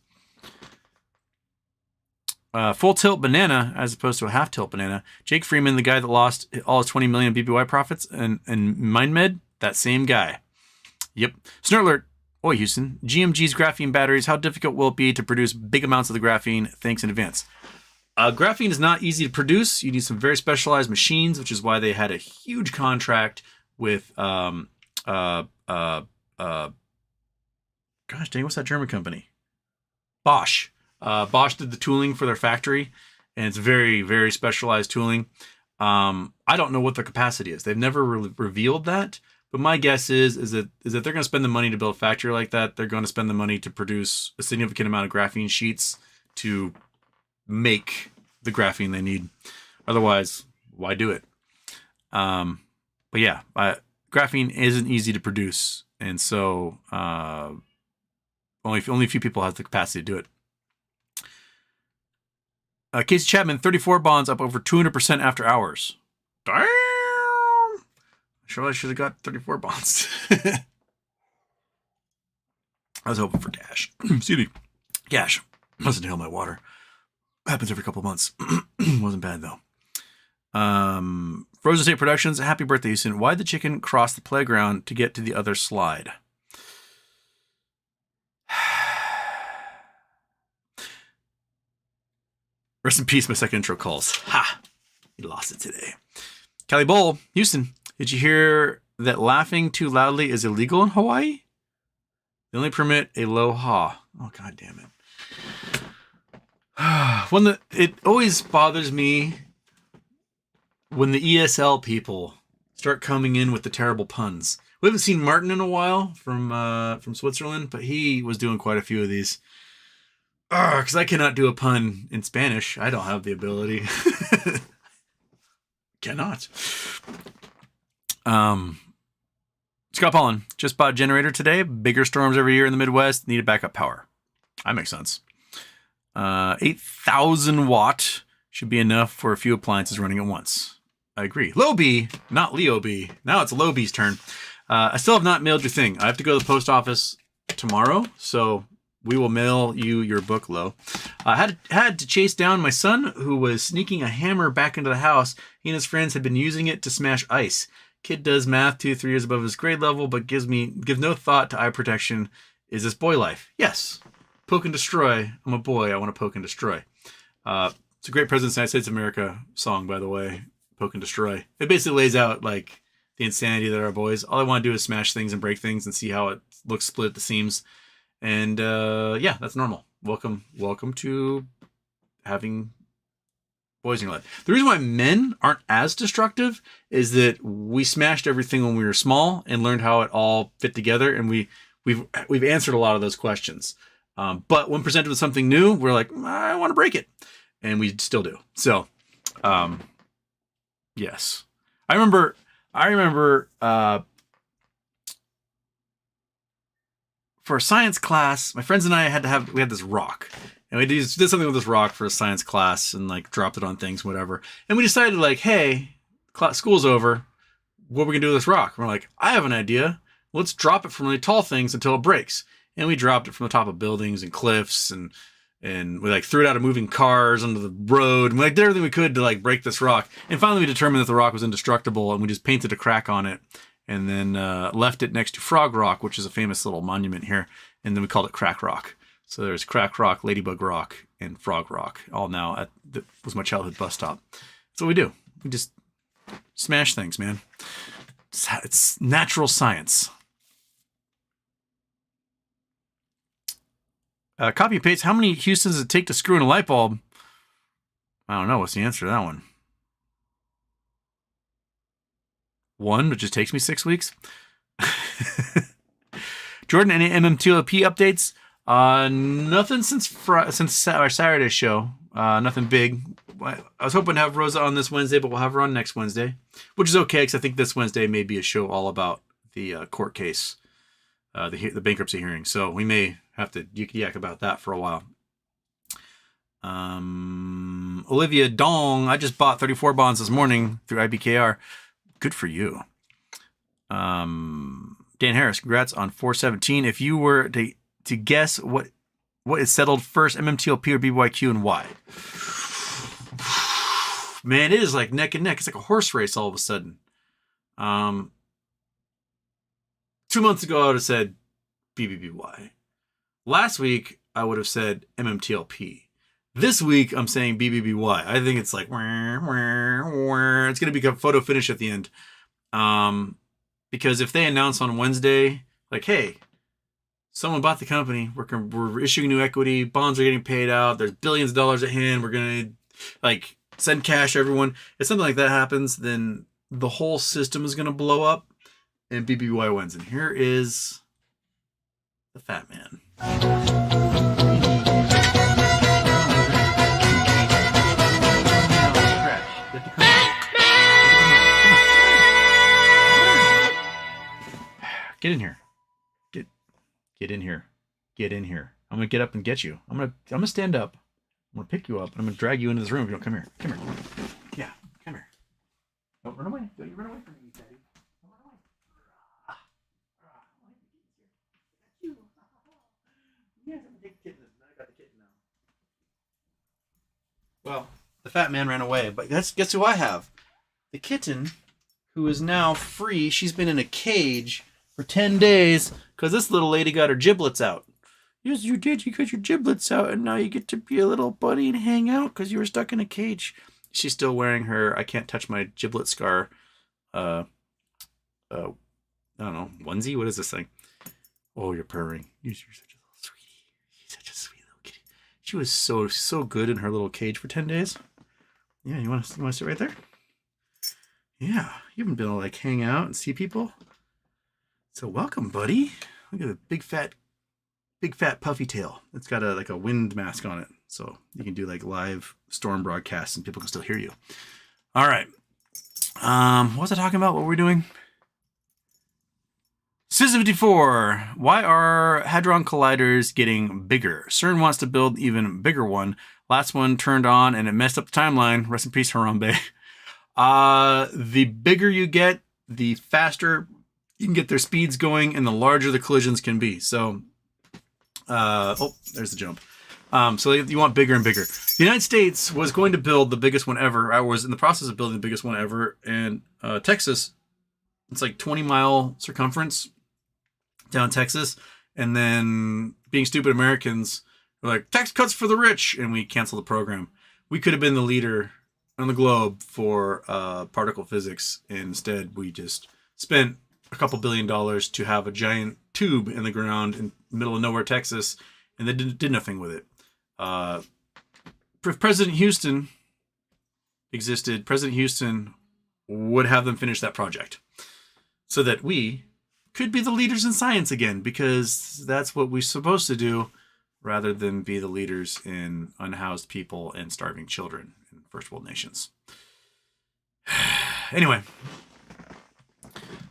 Full tilt banana as opposed to a half tilt banana. Jake Freeman, the guy that lost all his 20 million BBY profits and MindMed, that same guy. Yep. Snurtler, oi Houston. GMG's graphene batteries, how difficult will it be to produce big amounts of the graphene? Thanks in advance. Graphene is not easy to produce. You need some very specialized machines, which is why they had a huge contract with gosh dang, what's that German company? Bosch. Bosch did the tooling for their factory, and it's very, very specialized tooling. I don't know what their capacity is. They've never revealed that, but my guess is that they're going to spend the money to build a factory like that. They're going to spend the money to produce a significant amount of graphene sheets to make the graphene they need. Otherwise, why do it? But yeah, graphene isn't easy to produce, and so only a few people have the capacity to do it. Casey Chapman, 34 bonds up over 200% after hours. Damn! Sure, I should have got 34 bonds. I was hoping for cash. Excuse me. Cash. Must inhale my water. Happens every couple months. Wasn't bad, though. Frozen State Productions, happy birthday, Houston. Why'd the chicken cross the playground to get to the other slide? Rest in peace, my second intro calls. Ha! He lost it today. Callie Bowl, Houston, did you hear that laughing too loudly is illegal in Hawaii? They only permit a low ha. Oh, God damn it. It always bothers me when the ESL people start coming in with the terrible puns. We haven't seen Martin in a while from Switzerland, but he was doing quite a few of these. Because I cannot do a pun in Spanish. I don't have the ability. Cannot. Scott Pollen, just bought a generator today. Bigger storms every year in the Midwest. Needed backup power. That makes sense. 8,000 watt should be enough for a few appliances running at once. I agree. Low B, not Leo B. Now it's Low B's turn. I still have not mailed your thing. I have to go to the post office tomorrow, so we will mail you your book, Lo. I had to chase down my son, who was sneaking a hammer back into the house. He and his friends had been using it to smash ice. Kid does math 2-3 years above his grade level, but gives no thought to eye protection. Is this boy life? Yes. Poke and destroy. I'm a boy. I want to poke and destroy. It's a great President of the United States of America song, by the way. Poke and destroy. It basically lays out like the insanity that are boys. All I want to do is smash things and break things and see how it looks split at the seams. And yeah, that's normal. Welcome to having boys in your life. The reason why men aren't as destructive is that we smashed everything when we were small and learned how it all fit together, and we've answered a lot of those questions. But when presented with something new, we're like, I want to break it, and we still do. So, yes, I remember. For a science class, my friends and I we had this rock. And we did something with this rock for a science class and like dropped it on things, whatever. And we decided like, hey, school's over. What are we going to do with this rock? And we're like, I have an idea. Let's drop it from really tall things until it breaks. And we dropped it from the top of buildings and cliffs and we like threw it out of moving cars onto the road. And we like did everything we could to like break this rock. And finally we determined that the rock was indestructible and we just painted a crack on it and then left it next to Frog Rock, which is a famous little monument here. And then we called it Crack Rock. So there's Crack Rock, Ladybug Rock, and Frog Rock, all now was my childhood bus stop. That's what we do. We just smash things, man. It's natural science. Copy and paste. How many Houstons does it take to screw in a light bulb? I don't know. What's the answer to that one? 1, which just takes me 6 weeks. Jordan, any MMTLP updates? Nothing since our Saturday show. Nothing big. I was hoping to have Rosa on this Wednesday, but we'll have her on next Wednesday, which is okay because I think this Wednesday may be a show all about the court case, the bankruptcy hearing. So we may have to yak about that for a while. Olivia Dong, I just bought 34 bonds this morning through IBKR. Good for you. Dan Harris, congrats on 417. If you were to guess what is settled first, MMTLP or BBYQ, and why? Man, it is like neck and neck. It's like a horse race all of a sudden. 2 months ago, I would have said BBBY. Last week, I would have said MMTLP. This week, I'm saying BBBY. I think it's like, it's going to become photo finish at the end. Because if they announce on Wednesday, like, hey, someone bought the company, we're issuing new equity, bonds are getting paid out, there's billions of dollars at hand, we're going to like send cash to everyone. If something like that happens, then the whole system is going to blow up and BBY wins. And here is the Fat Man. Get in here. Get in here. Get in here. I'm gonna get up and get you. I'm gonna stand up. I'm gonna pick you up and I'm gonna drag you into this room. If you don't come here. Come here. Yeah, come here. Don't run away. Don't you run away from me, Daddy. Don't run away. Yes, I'm a big kitten. I got the kitten now. Well, the fat man ran away, but guess who I have? The kitten, who is now free. She's been in a cage for 10 days because this little lady got her giblets out. Yes, you did. You got your giblets out, and now you get to be a little buddy and hang out because you were stuck in a cage. She's still wearing her I can't touch my giblet scar. I don't know, onesie. What is this thing? Oh, you're purring. You're such a little sweetie. You're such a sweet little kitty. She was so good in her little cage for 10 days. Yeah, you want to sit right there? Yeah, you haven't been able to like hang out and see people. So welcome, buddy. Look at the big fat puffy tail. It's got a wind mask on it, so you can do like live storm broadcasts and people can still hear you. All right. What was I talking about? What were we doing? Sis54. Why are Hadron Colliders getting bigger? CERN wants to build even bigger one. Last one turned on and it messed up the timeline. Rest in peace, Harambe. The bigger you get, the faster you can get their speeds going and the larger the collisions can be. So, there's the jump. So you want bigger and bigger. The United States was going to build the biggest one ever. I was in the process of building the biggest one ever. And Texas It's like 20-mile circumference down Texas. And then being stupid Americans were like, tax cuts for the rich. And we canceled the program. We could have been the leader on the globe for particle physics. And instead, we just spent a couple $1 billion to have a giant tube in the ground in the middle of nowhere, Texas. And they did nothing with it. If President Houston existed, President Houston would have them finish that project so that we could be the leaders in science again, because that's what we're supposed to do rather than be the leaders in unhoused people and starving children in first world nations. Anyway,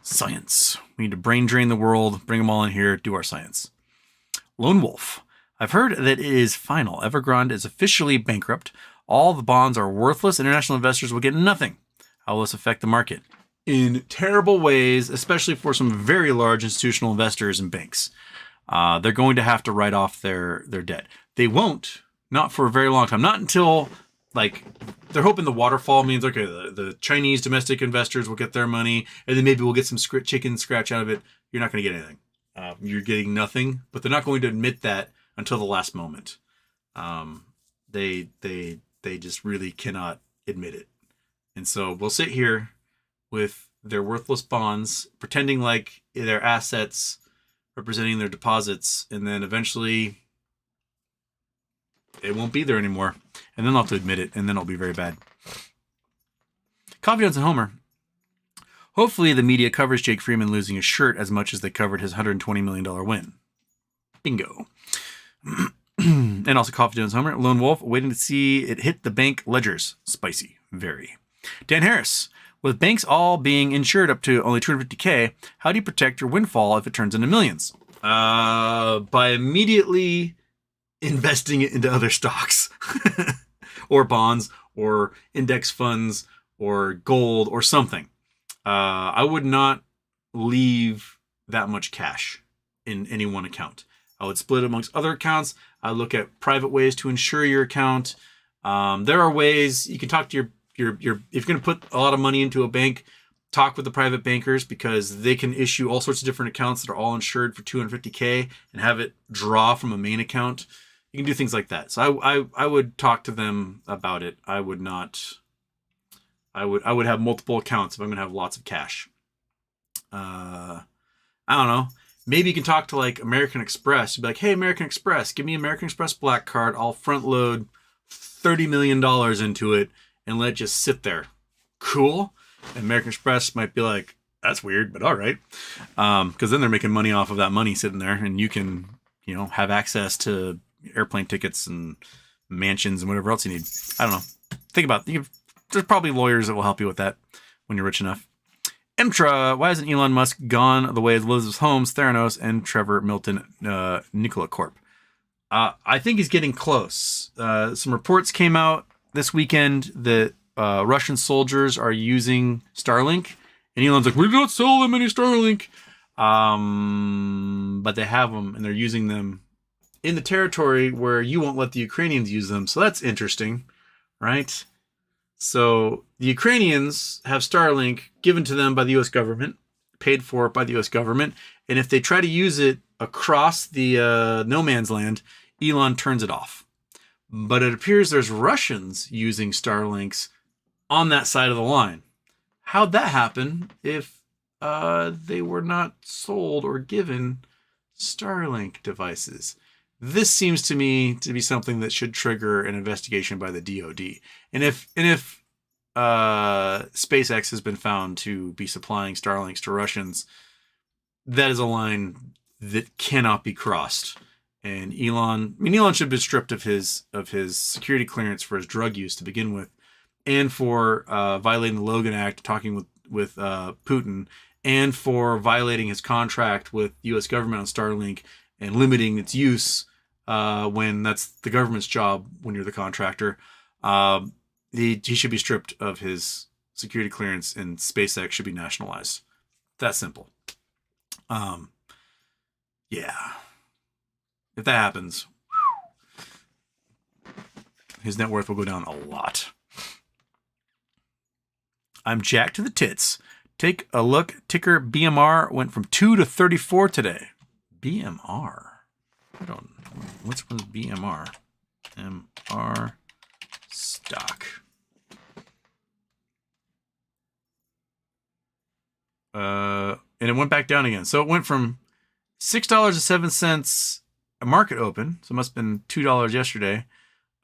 science. We need to brain drain the world, bring them all in here, do our science. Lone Wolf. I've heard that it is final. Evergrande is officially bankrupt. All the bonds are worthless. International investors will get nothing. How will this affect the market? In terrible ways, especially for some very large institutional investors and banks. They're going to have to write off their debt. They won't, not for a very long time. Not until, like, they're hoping the waterfall means, okay, the Chinese domestic investors will get their money, and then maybe we'll get some chicken scratch out of it. You're not going to get anything. You're getting nothing, but they're not going to admit that until the last moment. They just really cannot admit it. And so we'll sit here with their worthless bonds, pretending like they're assets representing their deposits, and then eventually it won't be there anymore. And then they'll have to admit it, and then it'll be very bad. Coffee Jones and Homer. Hopefully the media covers Jake Freeman losing his shirt as much as they covered his $120 million win. Bingo. And also Coffee Jones Homer. Lone Wolf, waiting to see it hit the bank ledgers. Spicy. Very. Dan Harris. With banks all being insured up to only $250K, how do you protect your windfall if it turns into millions? By immediately investing it into other stocks or bonds or index funds or gold or something. I would not leave that much cash in any one account. I would split it amongst other accounts. I look at private ways to insure your account. There are ways you can talk to your if you're going to put a lot of money into a bank, talk with the private bankers, because they can issue all sorts of different accounts that are all insured for $250K and have it draw from a main account. You can do things like that. So I would talk to them about it. I would have multiple accounts if I'm going to have lots of cash. I don't know. Maybe you can talk to like American Express. You'd be like, hey, American Express, give me American Express Black Card. I'll front load $30 million into it and let it just sit there. Cool. And American Express might be like, that's weird, but all right. Because then they're making money off of that money sitting there, and you can, have access to airplane tickets and mansions and whatever else you need. I don't know. Think about it. There's probably lawyers that will help you with that when you're rich enough. Emtra, why hasn't Elon Musk gone the way of Elizabeth Holmes, Theranos, and Trevor Milton, Nikola Corp? I think he's getting close. Some reports came out this weekend that Russian soldiers are using Starlink, and Elon's like, we do not sell them any Starlink. But they have them, and they're using them in the territory where you won't let the Ukrainians use them. So that's interesting, right? So the Ukrainians have Starlink given to them by the U.S. government, paid for by the U.S. government, and if they try to use it across the no man's land, Elon turns it off. But it appears there's Russians using Starlinks on that side of the line. How'd that happen if they were not sold or given Starlink devices? This seems to me to be something that should trigger an investigation by the DoD. And if SpaceX has been found to be supplying Starlinks to Russians, that is a line that cannot be crossed. And Elon should be stripped of his security clearance for his drug use to begin with, and for violating the Logan Act, talking with Putin, and for violating his contract with the U.S. government on Starlink and limiting its use when that's the government's job when you're the contractor. He should be stripped of his security clearance, and SpaceX should be nationalized. That simple. Yeah. If that happens, his net worth will go down a lot. I'm jacked to the tits. Take a look. Ticker BMR went from 2 to 34 today. BMR. What's BMR? MR stock. And it went back down again. So it went from $6.07 a market open, so it must have been $2 yesterday,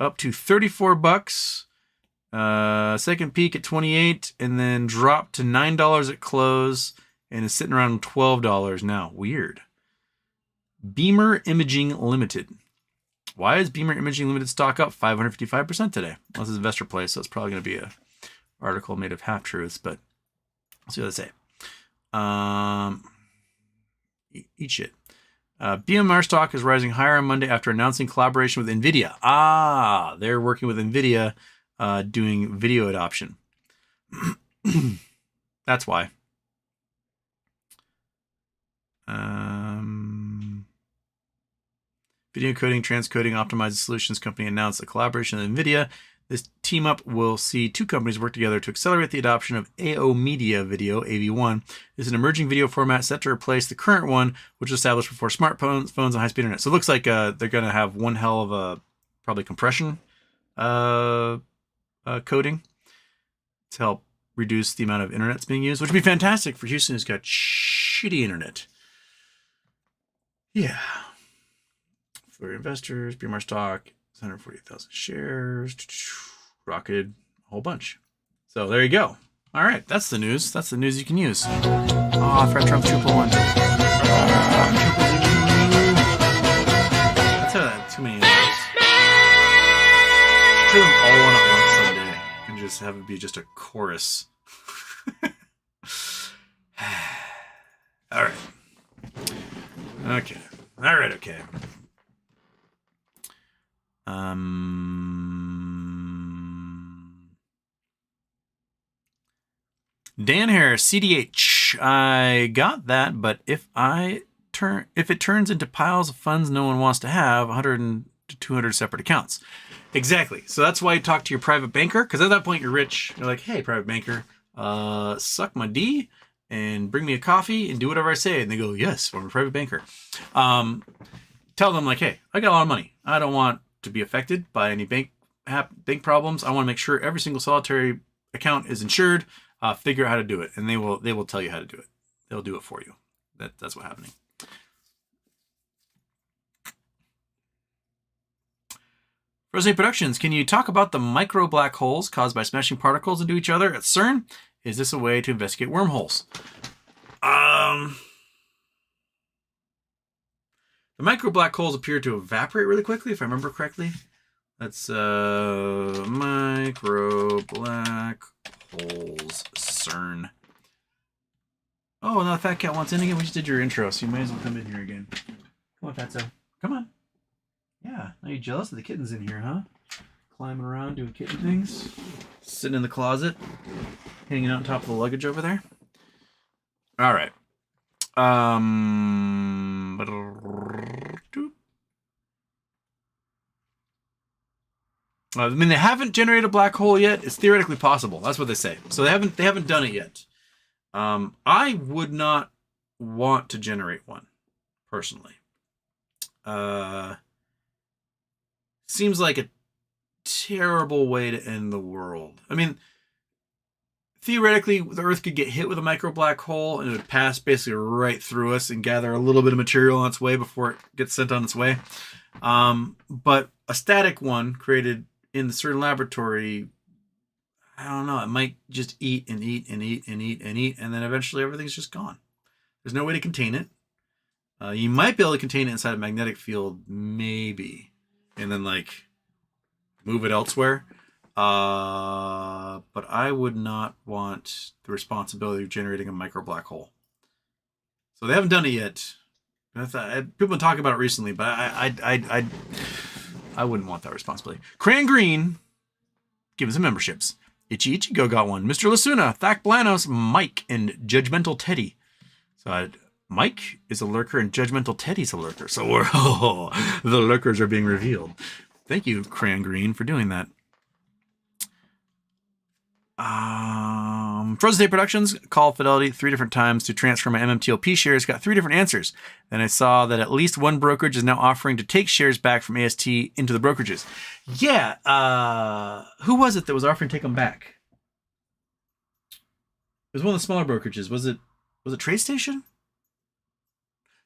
up to $34. Second peak at 28, and then dropped to $9 at close, and is sitting around $12 now. Weird. Beamer Imaging Limited. Why is Beamer Imaging Limited stock up 555% today? Well, this is Investor Play, so it's probably going to be an article made of half-truths, but let's see what they say. Eat shit. BMR stock is rising higher on Monday after announcing collaboration with Nvidia. They're working with Nvidia doing video adoption. That's why. Video coding, transcoding, optimized solutions company announced a collaboration with Nvidia. This team up will see two companies work together to accelerate the adoption of AO Media Video, AV1. It's an emerging video format set to replace the current one, which was established before smartphones and high-speed internet. So it looks like they're going to have one hell of a, probably compression coding to help reduce the amount of internet that's being used, which would be fantastic for Houston, who's got shitty internet. Yeah. For investors, BMR stock, 148,000 shares, rocketed a whole bunch. So there you go. All right, that's the news. That's the news you can use. Oh, Fred Trump 2.1. That's too many intros. Put them all on at once someday and just have it be just a chorus. All right. Okay. All right. Okay. Dan Harris, CDH. I got that, but if it turns into piles of funds no one wants to have, 100 to 200 separate accounts. Exactly. So that's why you talk to your private banker, because at that point you're rich. You're like, hey, private banker, suck my D and bring me a coffee and do whatever I say. And they go, yes, I'm a private banker. Tell them like, hey, I got a lot of money. I don't want to be affected by any bank problems. I want to make sure every single solitary account is insured. Figure out how to do it, and they will tell you how to do it. They'll do it for you. That's what's happening. Rose Productions, can you talk about the micro black holes caused by smashing particles into each other at CERN? Is this a way to investigate wormholes? The micro black holes appear to evaporate really quickly, if I remember correctly. That's micro black holes, CERN. Oh, now Fat Cat wants in again. We just did your intro, so you may as well come in here again. Come on, Fatso. Come on. Yeah. Are you jealous of the kittens in here, huh? Climbing around, doing kitten things. Sitting in the closet. Hanging out on top of the luggage over there. All right. I mean, they haven't generated a black hole yet. It's theoretically possible. That's what they say. So they haven't done it yet. I would not want to generate one, personally. Seems like a terrible way to end the world. I mean, theoretically, the Earth could get hit with a micro black hole and it would pass basically right through us and gather a little bit of material on its way before it gets sent on its way. But a static one created in the CERN laboratory, I don't know, it might just eat and eat and eat and eat and eat, and then eventually everything's just gone. There's no way to contain it. You might be able to contain it inside a magnetic field, maybe, and then like move it elsewhere. But I would not want the responsibility of generating a micro black hole. So they haven't done it yet. People have been talking about it recently, but I wouldn't want that responsibility. Cran Green, give us some memberships. Itchy Ichigo got one. Mr. Lasuna, Thak Blanos, Mike, and Judgmental Teddy. So Mike is a lurker and Judgmental Teddy's a lurker. So the lurkers are being revealed. Thank you, Cran Green, for doing that. Frozen State Productions called Fidelity 3 different times to transfer my MMTLP shares. Got 3 different answers. Then I saw that at least one brokerage is now offering to take shares back from AST into the brokerages. Yeah. Who was it that was offering to take them back? It was one of the smaller brokerages. Was it TradeStation?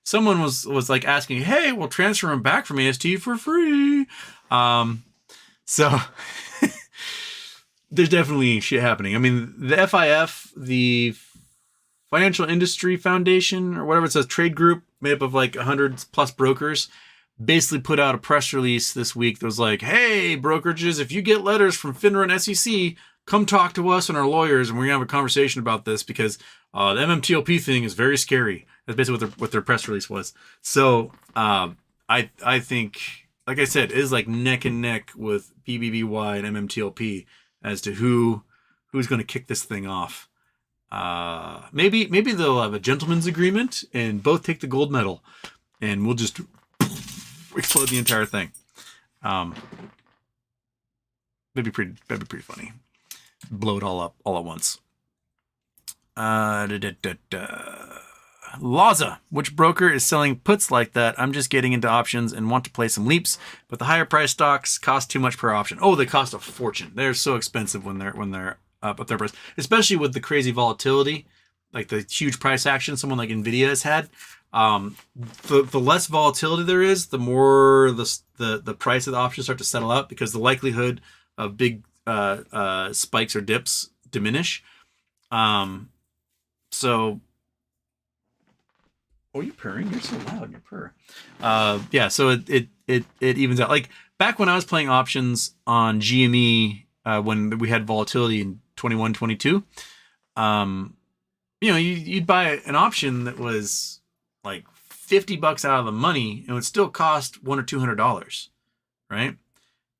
Someone was like asking, hey, we'll transfer them back from AST for free. So there's definitely shit happening. I mean, the FIF, the Financial Industry Foundation, or whatever it says, trade group made up of like 100 plus brokers, basically put out a press release this week that was like, hey, brokerages, if you get letters from FINRA and SEC, come talk to us and our lawyers, and we're going to have a conversation about this because the MMTLP thing is very scary. That's basically what their press release was. So I think, like I said, it is like neck and neck with BBBY and MMTLP as to who's going to kick this thing off. Maybe they'll have a gentleman's agreement and both take the gold medal, and we'll just explode the entire thing. That'd be pretty funny. Blow it all up all at once. Laza, which broker is selling puts like that? I'm just getting into options and want to play some leaps, but the higher price stocks cost too much per option. Oh, they cost a fortune. They're so expensive when they're up at their price, especially with the crazy volatility, like the huge price action someone like Nvidia has had. The less volatility there is, the more the price of the options start to settle out because the likelihood of big spikes or dips diminish. So, oh, you're purring. You're so loud in your purr. Yeah. So it evens out. Like back when I was playing options on GME, when we had volatility in 21, 22, you'd buy an option that was like $50 out of the money and it would still cost $100 or $200, right?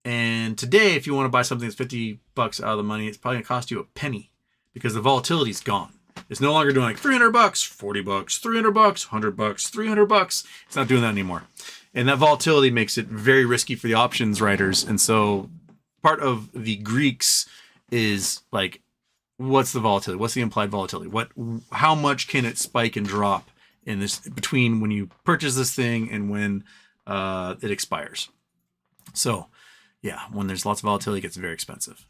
And today, if you want to buy something that's $50 out of the money, it's probably going to cost you a penny because the volatility's gone. It's no longer doing like $300, $40, $300, $100, $300. It's not doing that anymore. And that volatility makes it very risky for the options writers. And so part of the Greeks is like, what's the volatility? What's the implied volatility? How much can it spike and drop in this between when you purchase this thing and when it expires? So yeah, when there's lots of volatility, it gets very expensive.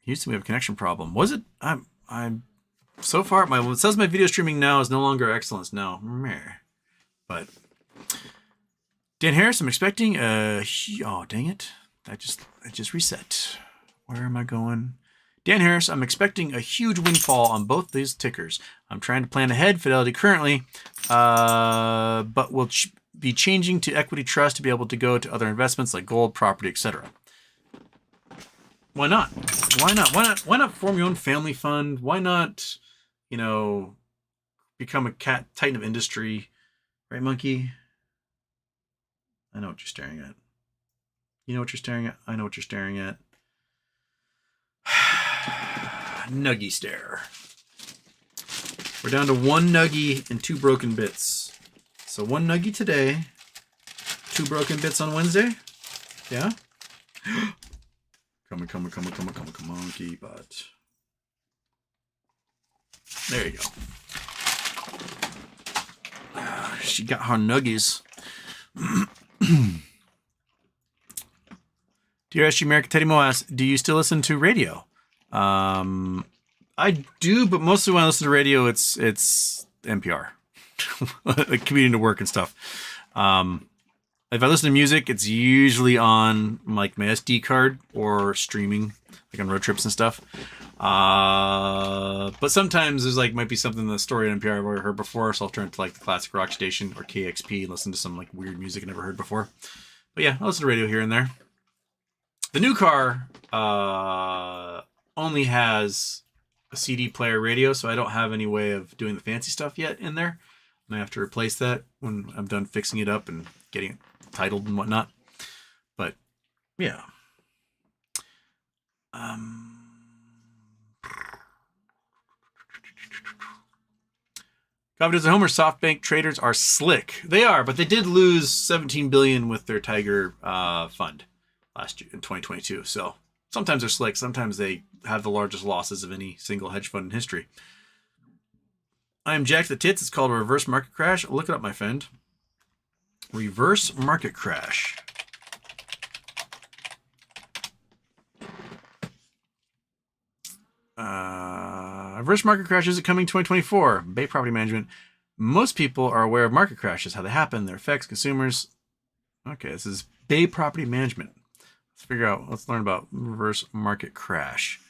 Houston, we have a connection problem. Was it? I'm so far. It says my video streaming now is no longer excellence. No, but Dan Harris, I'm expecting oh dang it! I just reset. Where am I going? Dan Harris, I'm expecting a huge windfall on both these tickers. I'm trying to plan ahead. Fidelity currently, but will be changing to equity trust to be able to go to other investments like gold, property, etc. Why not? Why not? Why not form your own family fund? Why not, become a titan of industry, right, Monkey? I know what you're staring at. You know what you're staring at? I know what you're staring at. Nuggy stare. We're down to 1 nuggy and 2 broken bits. So 1 nuggy today, 2 broken bits on Wednesday. Yeah? Come on, monkey butt. There you go. She got her nuggies. Dear SG America, Teddy Mo asks, do you still listen to radio? I do, but mostly when I listen to radio, it's NPR. Like commuting to work and stuff. If I listen to music, it's usually on like my SD card or streaming, like on road trips and stuff. But sometimes there's might be something in the story on NPR I've already heard before, so I'll turn to like the classic rock station or KXP and listen to some like weird music I never heard before. But yeah, I listen to radio here and there. The new car only has a CD player radio, so I don't have any way of doing the fancy stuff yet in there. I might have to replace that when I'm done fixing it up and getting it titled and whatnot. But yeah. Cobb does a homer. SoftBank traders are slick. They are, but they did lose $17 billion with their Tiger fund last year in 2022. So Sometimes they're slick. Sometimes they have the largest losses of any single hedge fund in history. I am Jack the Tits. It's called a reverse market crash. Look it up, my friend. Reverse market crash. Reverse market crash is coming 2024. Bay Property Management. Most people are aware of market crashes, how they happen, their effects, consumers. Okay, this is Bay Property Management. Let's learn about reverse market crash.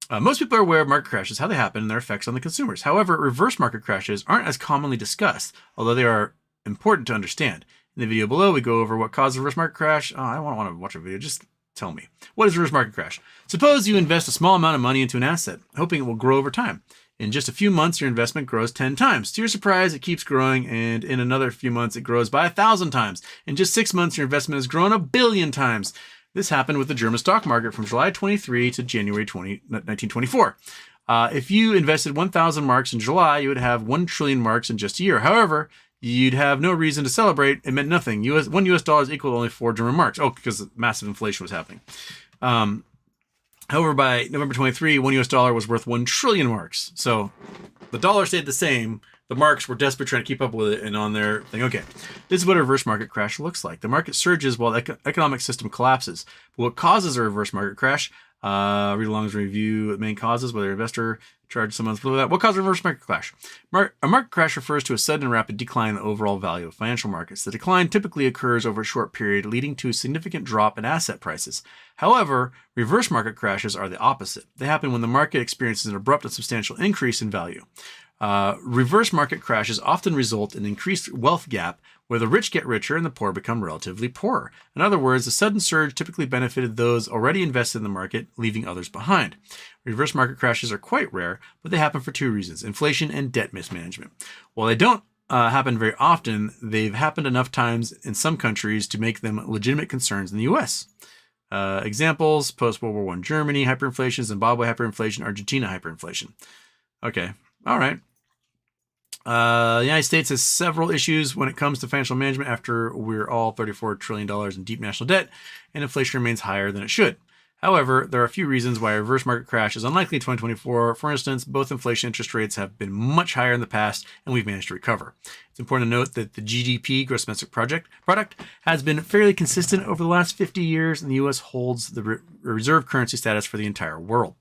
Most people are aware of market crashes, how they happen, and their effects on the consumers. However, reverse market crashes aren't as commonly discussed, although they are important to understand. In the video below, we go over what causes a reverse market crash. I don't want to watch a video. Just tell me. What is a reverse market crash? Suppose you invest a small amount of money into an asset, hoping it will grow over time. In just a few months, your investment grows 10 times. To your surprise, it keeps growing, and in another few months, it grows by 1,000 times. In just 6 months, your investment has grown 1 billion times. This happened with the German stock market from July 23 to January 1924. If you invested 1,000 marks in July, you would have 1 trillion marks in just a year. However, you'd have no reason to celebrate. It meant nothing. $1 US equaled only 4 German marks. Oh, because massive inflation was happening. However, by November 23, $1 US was worth 1 trillion marks. So the dollar stayed the same. The marks were desperate trying to keep up with it and on their thing. Okay, this is what a reverse market crash looks like. The market surges while the economic system collapses. But what causes a reverse market crash? Read along as review the main causes, whether investor charged someone's below that. What causes a reverse market crash? A market crash refers to a sudden and rapid decline in the overall value of financial markets. The decline typically occurs over a short period, leading to a significant drop in asset prices. However, reverse market crashes are the opposite. They happen when the market experiences an abrupt and substantial increase in value. Reverse market crashes often result in increased wealth gap where the rich get richer and the poor become relatively poorer. In other words, the sudden surge typically benefited those already invested in the market, leaving others behind. Reverse market crashes are quite rare, but they happen for 2 reasons: inflation and debt mismanagement. While they don't happen very often, they've happened enough times in some countries to make them legitimate concerns in the U.S. Examples: post-World War I Germany, hyperinflation; Zimbabwe, hyperinflation; Argentina, hyperinflation. Okay, all right. The United States has several issues when it comes to financial management after we're all $34 trillion in deep national debt and inflation remains higher than it should. However, there are a few reasons why a reverse market crash is unlikely in 2024. For instance, both inflation and interest rates have been much higher in the past and we've managed to recover. It's important to note that the GDP, gross domestic product, has been fairly consistent over the last 50 years and the U.S. holds the reserve currency status for the entire world.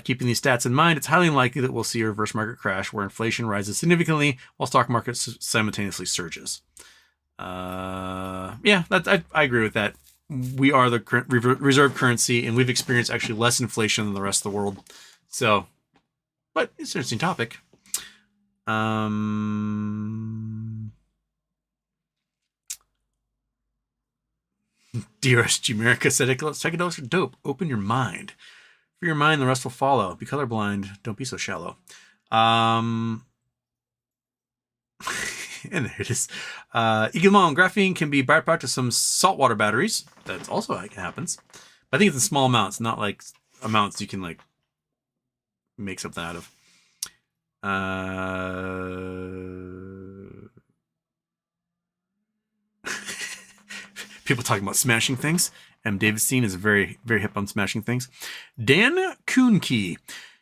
Keeping these stats in mind, it's highly unlikely that we'll see a reverse market crash where inflation rises significantly while stock market simultaneously surges. I agree with that. We are the reserve currency, and we've experienced actually less inflation than the rest of the world. So, but it's an interesting topic. Dearest Jamaica said, psychedelics are dope. Open your mind. For your mind, the rest will follow. Be colorblind. Don't be so shallow. And there it is. Igilmon, graphene can be byproduct of some saltwater batteries. That's also how it happens. But I think it's in small amounts, not like amounts you can like make something out of. People talking about smashing things. M. Davidstein is very, very hip on smashing things. Dan Kuhnke.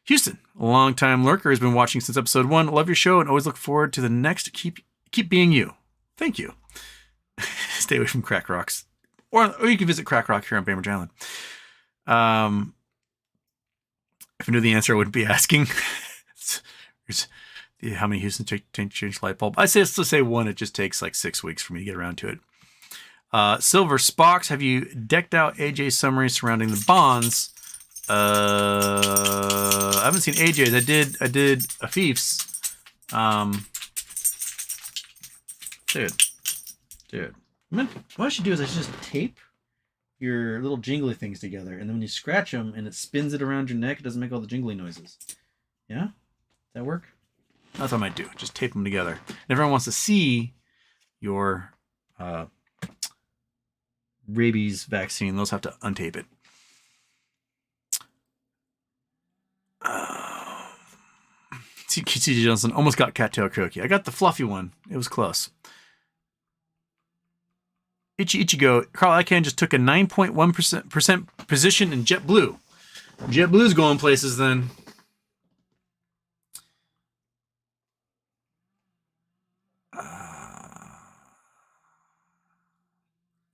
Houston, a long-time lurker, has been watching since episode 1. Love your show and always look forward to the next. Keep being you. Thank you. Stay away from crack rocks. Or you can visit Crack Rock here on Bainbridge Island. If I knew the answer, I wouldn't be asking. How many Houston change light bulb? Let's say 1. It just takes like 6 weeks for me to get around to it. Silver Spocks, have you decked out AJ's summary surrounding the bonds? I haven't seen AJ's. I did Afif's. Dude. What I should do is I should just tape your little jingly things together, and then when you scratch them and it spins it around your neck, it doesn't make all the jingly noises. Yeah? That work? That's what I might do. Just tape them together. And if everyone wants to see your rabies vaccine, they'll have to untape it. CJ Johnson almost got cattail croaky. I got the fluffy one. It was close. Ichigo, Carl Icahn just took a 9.1% position in JetBlue. JetBlue's going places then.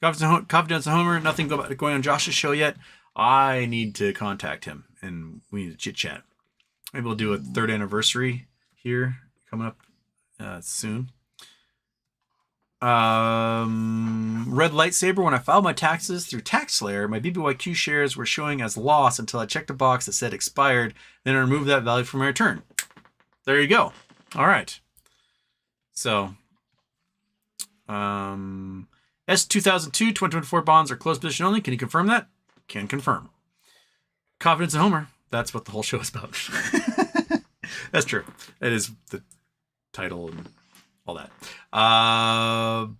Confidence of Homer, nothing going on Josh's show yet. I need to contact him and we need to chit chat. Maybe we'll do a 3rd anniversary here coming up soon. Red lightsaber. When I filed my taxes through TaxSlayer, my BBYQ shares were showing as loss until I checked a box that said expired. Then I removed that value from my return. There you go. All right. So, S2002 2024 bonds are closed position only. Can you confirm that? Can confirm. Confidence in Homer. That's what the whole show is about. That's true. That is the title and all that. I'm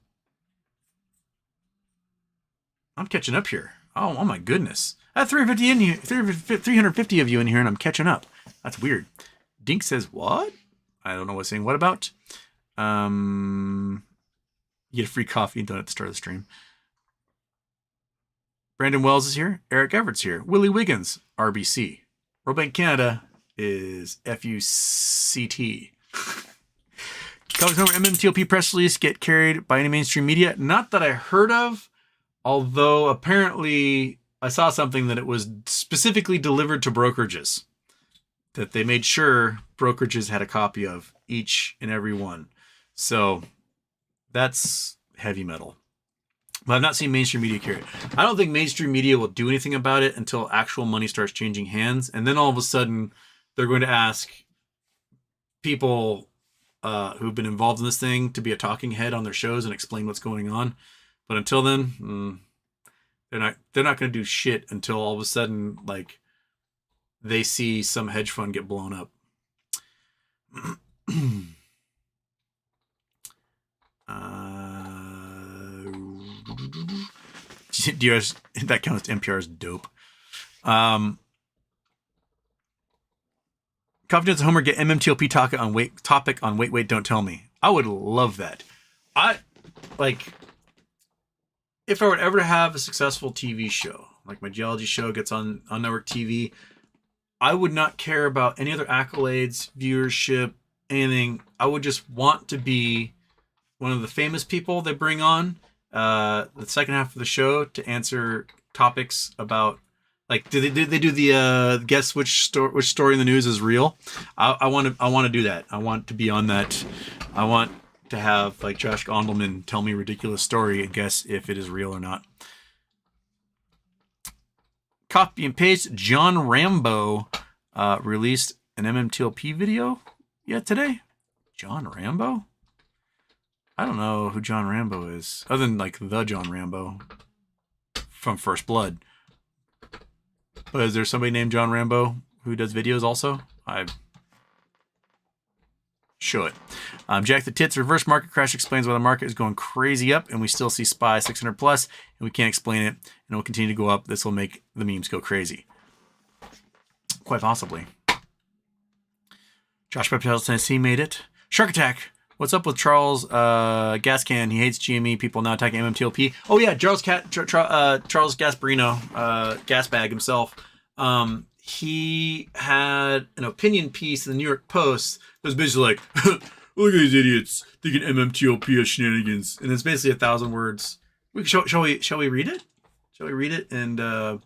catching up here. Oh my goodness. I have 350 in here, 350 of you in here, and I'm catching up. That's weird. Dink says what? I don't know what's saying what about. You get a free coffee and donut at the start of the stream. Brandon Wells is here. Eric Everett's here. Willie Wiggins, RBC. Rollbank Canada is FUCT. MMTLP press release get carried by any mainstream media? Not that I heard of, although apparently I saw something that it was specifically delivered to brokerages, that they made sure brokerages had a copy of each and every one. So that's heavy metal. But I've not seen mainstream media carry it. I don't think mainstream media will do anything about it until actual money starts changing hands. And then all of a sudden, they're going to ask people who've been involved in this thing to be a talking head on their shows and explain what's going on. But until then, they're not going to do shit until all of a sudden, like, they see some hedge fund get blown up. DRS, that counts to NPR's dope. Confidence of Homer get MMTLP topic on Wait, Don't Tell Me. I would love that. If I were ever to have a successful TV show, like my geology show gets on network TV, I would not care about any other accolades, viewership, anything. I would just want to be one of the famous people they bring on the second half of the show to answer topics about, like, do they do the guess which story in the news is real? I want to do that. I want to be on that. I want to have, like, Josh Gondelman tell me a ridiculous story and guess if it is real or not. Copy and paste. John Rambo released an MMTLP video yet today. John Rambo? I don't know who John Rambo is, other than, like, the John Rambo from First Blood. But is there somebody named John Rambo who does videos also? Show it. Jack the Tits reverse market crash explains why the market is going crazy up and we still see SPY 600 plus and we can't explain it and it will continue to go up. This will make the memes go crazy. Quite possibly. Josh Peptel Tennessee made it. Shark Attack. What's up with Charles Gascan? He hates GME. People now attacking MMTLP. Oh yeah, Charles Gasperino, Gasbag himself. He had an opinion piece in the New York Post that was basically like, look at these idiots thinking MMTLP is shenanigans, and it's basically 1,000 words. Shall we read it? Shall we read it and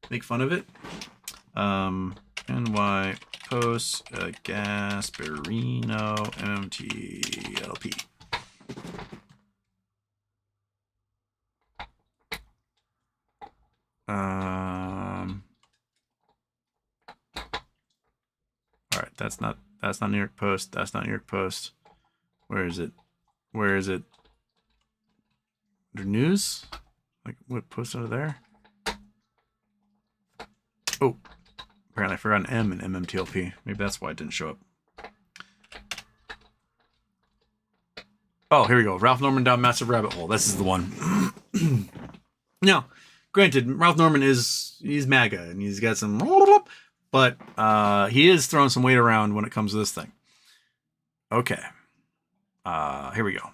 make fun of it? NY Post Gasperino MMTLP. All right, that's not New York Post. That's not New York Post. Where is it? Where is it? The news? Like, what post over there? Oh, apparently I forgot an M in MMTLP. Maybe that's why it didn't show up. Oh, here we go. Ralph Norman down massive rabbit hole. This is the one. Now, granted, Ralph Norman he's MAGA and he's got some, but he is throwing some weight around when it comes to this thing. Okay. Here we go.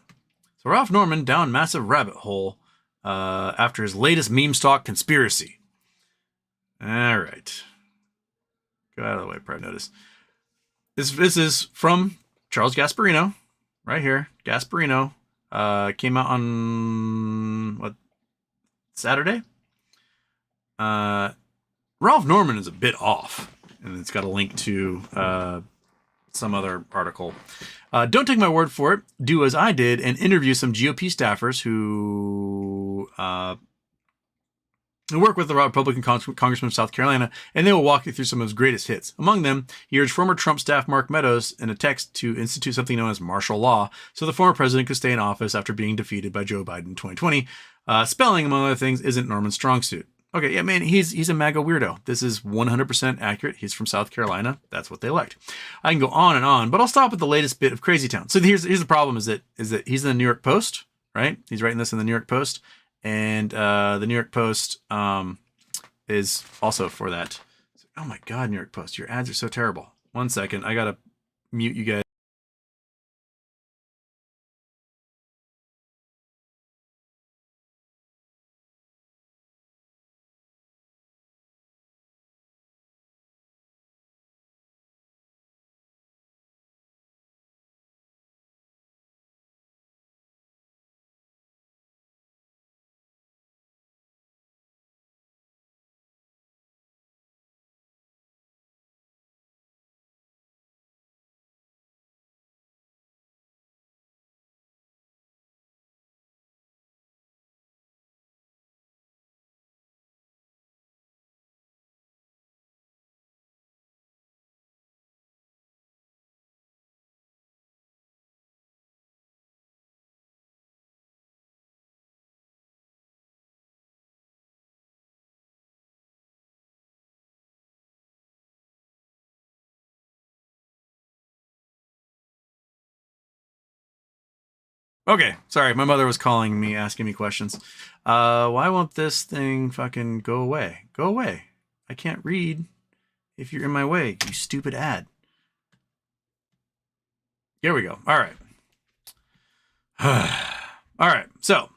So Ralph Norman down massive rabbit hole after his latest meme stock conspiracy. All right. Go out of the way, private notice. This is from Charles Gasperino, right here. Gasperino came out on what, Saturday? Ralph Norman is a bit off, and it's got a link to some other article. Don't take my word for it. Do as I did and interview some GOP staffers who work with the Republican Congressman of South Carolina, and they will walk you through some of his greatest hits. Among them, he urged former Trump staff Mark Meadows in a text to institute something known as martial law so the former president could stay in office after being defeated by Joe Biden in 2020. Spelling, among other things, isn't Norman's strong suit. Okay, yeah, man, he's a MAGA weirdo. This is 100% accurate. He's from South Carolina. That's what they elect. I can go on and on, but I'll stop at the latest bit of Crazy Town. So here's the problem: is that he's in the New York Post, right? He's writing this in the New York Post, and the New York Post is also for that. Oh my God, New York Post, your ads are so terrible. 1 second, I gotta mute you guys. Okay, sorry, my mother was calling me, asking me questions. Why won't this thing fucking go away? Go away. I can't read if you're in my way, you stupid ad. Here we go. All right. All right. So,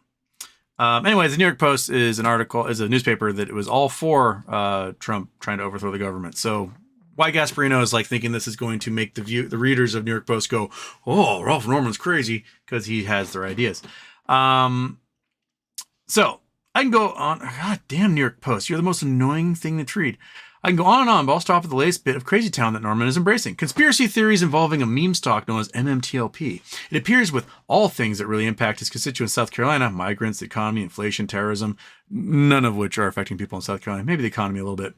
anyways, the New York Post is a newspaper that was all for Trump trying to overthrow the government. So why Gasperino is like thinking this is going to make the readers of New York Post go, oh, Ralph Norman's crazy, because he has their ideas. So I can go on. God damn, New York Post, you're the most annoying thing to read. I can go on and on, but I'll stop at the latest bit of Crazy Town that Norman is embracing. Conspiracy theories involving a meme stock known as MMTLP. It appears with all things that really impact his constituents in South Carolina: migrants, the economy, inflation, terrorism, none of which are affecting people in South Carolina. Maybe the economy a little bit.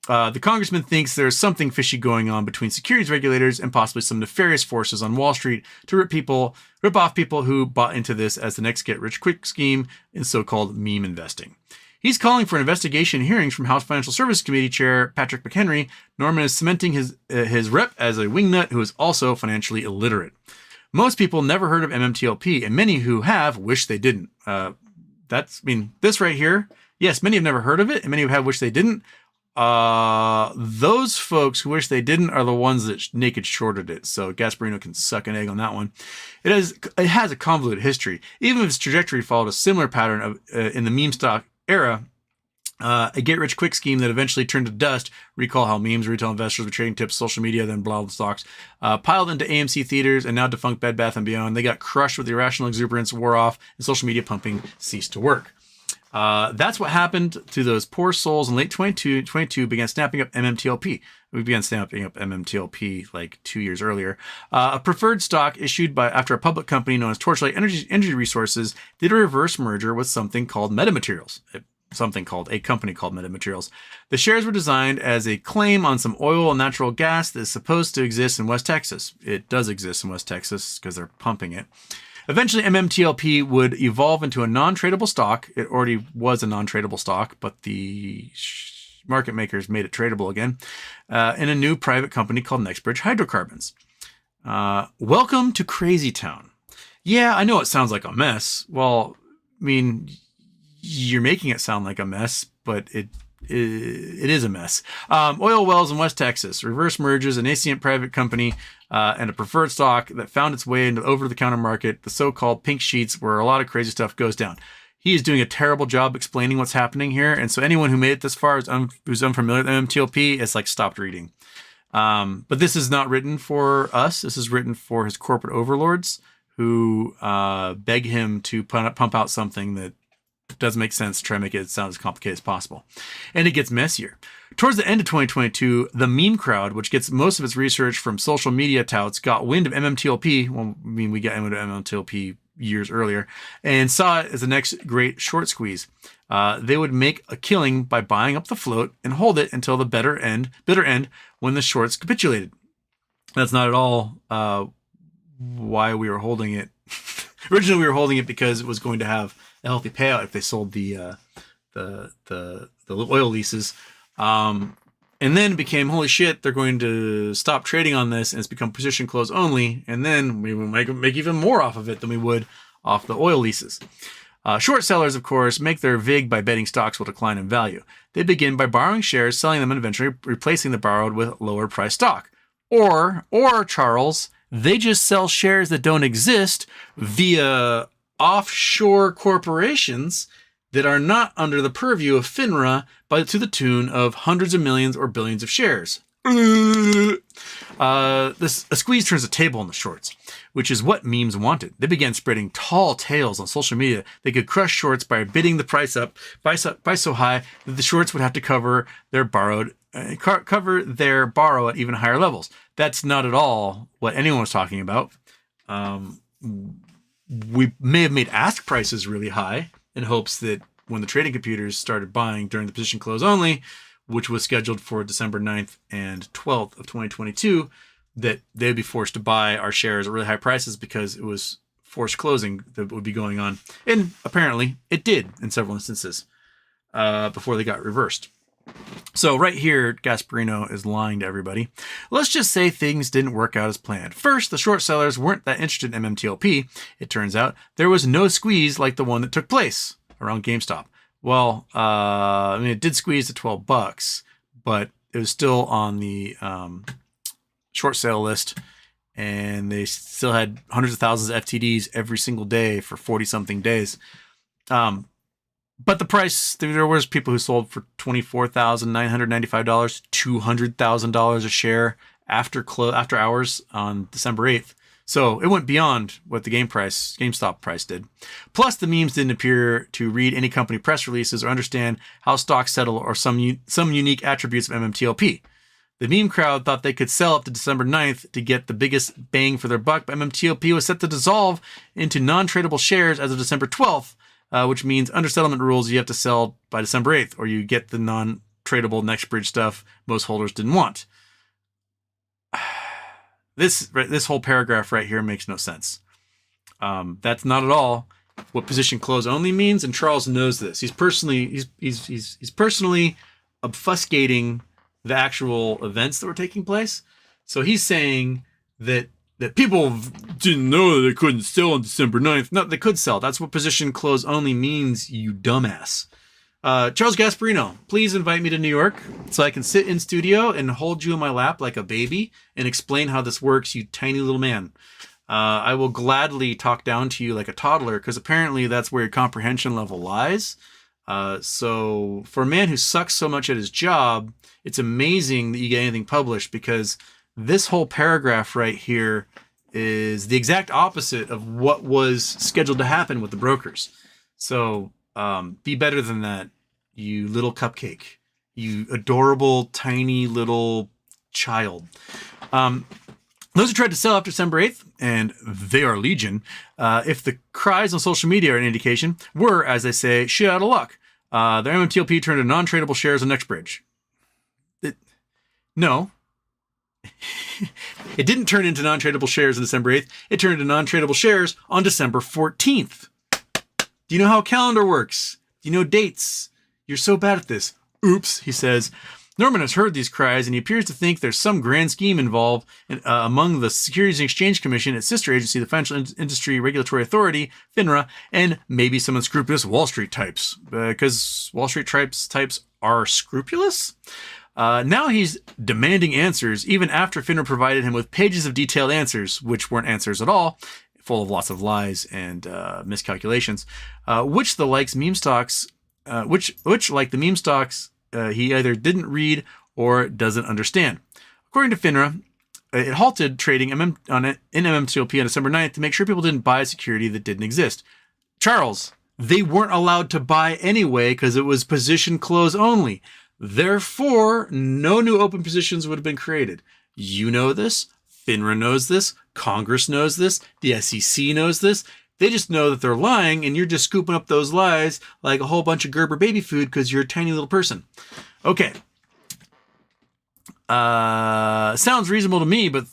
The congressman thinks there's something fishy going on between securities regulators and possibly some nefarious forces on Wall Street to rip off people who bought into this as the next get-rich-quick scheme in so-called meme investing. He's calling for an investigation hearings from House Financial Services Committee Chair Patrick McHenry. Norman is cementing his rep as a wingnut who is also financially illiterate. Most people never heard of MMTLP, and many who have wish they didn't. This right here, yes, many have never heard of it, and many who have wish they didn't. Those folks who wish they didn't are the ones that naked shorted it. So Gasperino can suck an egg on that one. It has a convoluted history. Even if its trajectory followed a similar pattern of in the meme stock era, a get-rich-quick scheme that eventually turned to dust. Recall how memes, retail investors with trading tips, social media, then blah stocks, piled into AMC theaters and now defunct Bed Bath & Beyond. They got crushed with the irrational exuberance, wore off, and social media pumping ceased to work. That's what happened to those poor souls in late 2022 began snapping up MMTLP. We began snapping up MMTLP like 2 years earlier. A preferred stock issued after a public company known as Torchlight Energy Resources did a reverse merger with something called Metamaterials. A company called Metamaterials. The shares were designed as a claim on some oil and natural gas that is supposed to exist in West Texas. It does exist in West Texas because they're pumping it. Eventually, MMTLP would evolve into a non-tradable stock. It already was a non-tradable stock, but the market makers made it tradable again in a new private company called NextBridge Hydrocarbons. Welcome to Crazy Town. Yeah, I know it sounds like a mess. Well, I mean, you're making it sound like a mess, but it is a mess. Oil wells in West Texas, reverse merges, a nascent private company, and a preferred stock that found its way into the over-the-counter market, the so-called pink sheets, where a lot of crazy stuff goes down. He is doing a terrible job explaining what's happening here, and so anyone who made it this far who's unfamiliar with MMTLP is like stopped reading. But this is not written for us. This is written for his corporate overlords who beg him to pump out something that doesn't make sense to try to make it sound as complicated as possible. And it gets messier. Towards the end of 2022, the meme crowd, which gets most of its research from social media touts, got wind of MMTLP. Well, I mean, we got into MMTLP years earlier, and saw it as the next great short squeeze. They would make a killing by buying up the float and hold it until the bitter end when the shorts capitulated. That's not at all why we were holding it. Originally, we were holding it because it was going to have a healthy payout if they sold the oil leases. And then it became, holy shit, they're going to stop trading on this, and it's become position close only. And then we will make even more off of it than we would off the oil leases. Short sellers, of course, make their vig by betting stocks will decline in value. They begin by borrowing shares, selling them, and eventually replacing the borrowed with lower price stock. Or Charles, they just sell shares that don't exist via offshore corporations that are not under the purview of FINRA, but to the tune of hundreds of millions or billions of shares. A squeeze turns the table on the shorts, which is what memes wanted. They began spreading tall tales on social media. They could crush shorts by bidding the price up by so high that the shorts would have to cover their borrow at even higher levels. That's not at all what anyone was talking about. We may have made ask prices really high in hopes that when the trading computers started buying during the position close only, which was scheduled for December 9th and 12th of 2022, that they'd be forced to buy our shares at really high prices because it was forced closing that would be going on. And apparently it did in several instances before they got reversed. So right here, Gasperino is lying to everybody. Let's just say things didn't work out as planned. First, the short sellers weren't that interested in MMTLP. It turns out there was no squeeze like the one that took place around GameStop. Well, I mean, it did squeeze to $12, but it was still on the short sale list, and they still had hundreds of thousands of FTDs every single day for 40-something days. But the price, there was people who sold for $24,995, $200,000 a share after hours on December 8th. So it went beyond what the GameStop price did. Plus, the memes didn't appear to read any company press releases or understand how stocks settle or some unique attributes of MMTLP. The meme crowd thought they could sell up to December 9th to get the biggest bang for their buck, but MMTLP was set to dissolve into non-tradable shares as of December 12th, which means under settlement rules, you have to sell by December 8th, or you get the non-tradable next bridge stuff most holders didn't want. This whole paragraph right here makes no sense. That's not at all what position close only means, and Charles knows this. He's personally obfuscating the actual events that were taking place. So he's saying that people didn't know that they couldn't sell on December 9th. No, they could sell. That's what position close only means, you dumbass. Charles Gasperino, please invite me to New York so I can sit in studio and hold you in my lap like a baby and explain how this works, you tiny little man. I will gladly talk down to you like a toddler because apparently that's where your comprehension level lies. So for a man who sucks so much at his job, it's amazing that you get anything published, because this whole paragraph right here is the exact opposite of what was scheduled to happen with the brokers. So be better than that, you little cupcake, you adorable, tiny little child. Those who tried to sell after December 8th, and they are legion, if the cries on social media are an indication, were, as they say, shit out of luck. Their MMTLP turned into non-tradable shares on NextBridge. No. It didn't turn into non-tradable shares on December 8th. It turned into non-tradable shares on December 14th. Do you know how a calendar works? Do you know dates? You're so bad at this. Oops, he says. Norman has heard these cries, and he appears to think there's some grand scheme involved among the Securities and Exchange Commission, its sister agency, the Financial Industry Regulatory Authority, FINRA, and maybe some unscrupulous Wall Street types, because Wall Street types are scrupulous. Now he's demanding answers, even after FINRA provided him with pages of detailed answers, which weren't answers at all, full of lots of lies and miscalculations, which like the meme stocks, he either didn't read or doesn't understand. According to FINRA, it halted trading in MMTLP on December 9th to make sure people didn't buy a security that didn't exist. Charles, they weren't allowed to buy anyway because it was position close only. Therefore, no new open positions would have been created. You know this. FINRA knows this. Congress knows this. The SEC knows this. They just know that they're lying, and you're just scooping up those lies like a whole bunch of Gerber baby food because you're a tiny little person. Okay. Sounds reasonable to me, but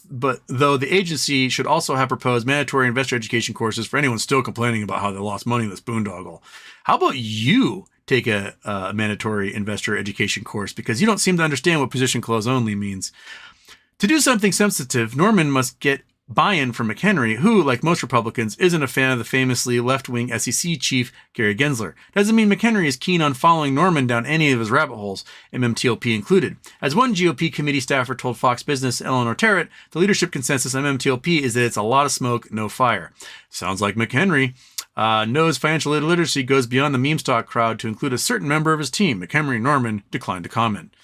though the agency should also have proposed mandatory investor education courses for anyone still complaining about how they lost money in this boondoggle. How about you take a mandatory investor education course, because you don't seem to understand what position close only means. To do something sensitive, Norman must get buy-in from McHenry, who, like most Republicans, isn't a fan of the famously left-wing SEC chief Gary Gensler. Doesn't mean McHenry is keen on following Norman down any of his rabbit holes, MMTLP included. As one GOP committee staffer told Fox Business Eleanor Terrett, the leadership consensus on MMTLP is that it's a lot of smoke, no fire. Sounds like McHenry knows financial illiteracy goes beyond the meme stock crowd to include a certain member of his team. McHenry and Norman declined to comment.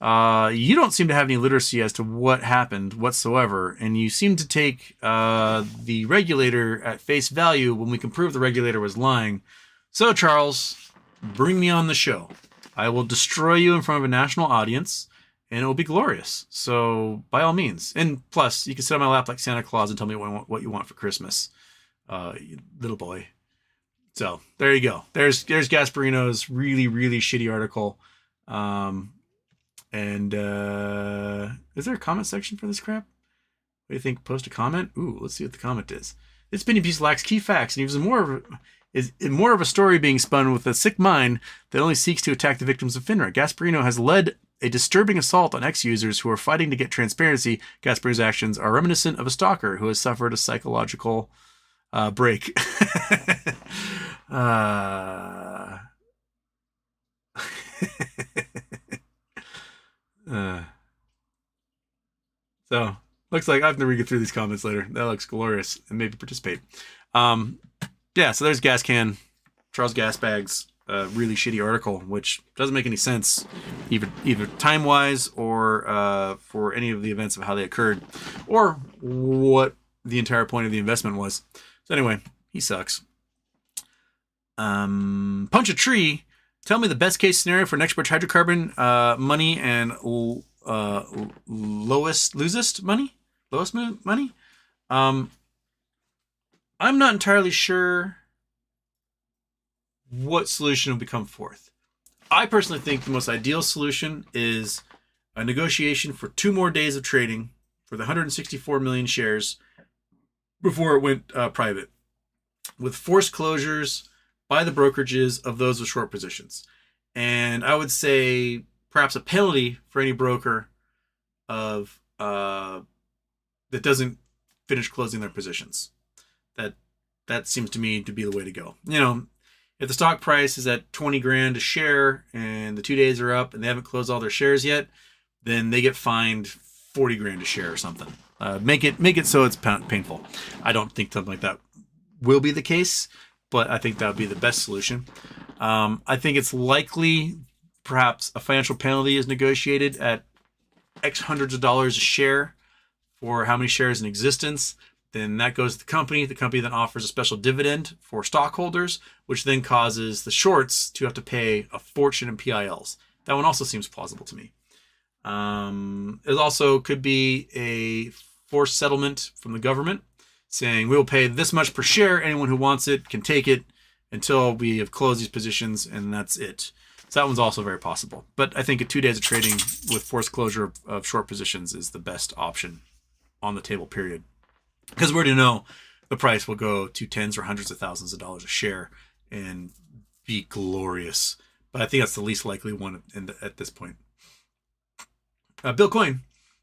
You don't seem to have any literacy as to what happened whatsoever, and you seem to take the regulator at face value when we can prove the regulator was lying. So, Charles, bring me on the show. I will destroy you in front of a national audience, and it will be glorious. So, by all means. And plus, you can sit on my lap like Santa Claus and tell me what you want for Christmas, little boy. So, there you go. There's Gasperino's really, really shitty article. And is there a comment section for this crap? What do you think? Post a comment? Ooh, let's see what the comment is. This opinion piece lacks key facts and is more of a story being spun with a sick mind that only seeks to attack the victims of FINRA. Gasperino has led a disturbing assault on ex-users who are fighting to get transparency. Gasperino's actions are reminiscent of a stalker who has suffered a psychological break. So looks like I have to read through these comments later. That looks glorious, and maybe participate. Yeah, so there's Gas Can, Charles Gasbag's really shitty article, which doesn't make any sense, either time-wise or for any of the events of how they occurred, or what the entire point of the investment was. So anyway, he sucks. Punch a Tree. Tell me the best case scenario for next hydrocarbon money and lowest money. I'm not entirely sure what solution will become forth. I personally think the most ideal solution is a negotiation for 2 more days of trading for the 164 million shares before it went private, with forced closures by the brokerages of those with short positions. And I would say perhaps a penalty for any broker of that doesn't finish closing their positions. That seems to me to be the way to go. You know, if the stock price is at 20 grand a share and the 2 days are up and they haven't closed all their shares yet, then they get fined 40 grand a share or something. Make it so it's painful. I don't think something like that will be the case, but I think that would be the best solution. I think it's likely perhaps a financial penalty is negotiated at X hundreds of dollars a share for how many shares in existence. Then that goes to the company. The company then offers a special dividend for stockholders, which then causes the shorts to have to pay a fortune in PILs. That one also seems plausible to me. It also could be a forced settlement from the government saying we will pay this much per share. Anyone who wants it can take it until we have closed these positions, and that's it. So that one's also very possible. But I think 2 days of trading with forced closure of short positions is the best option on the table, period. Because we're to know the price will go to tens or hundreds of thousands of dollars a share and be glorious. But I think that's the least likely one at this point. Bill Coyne,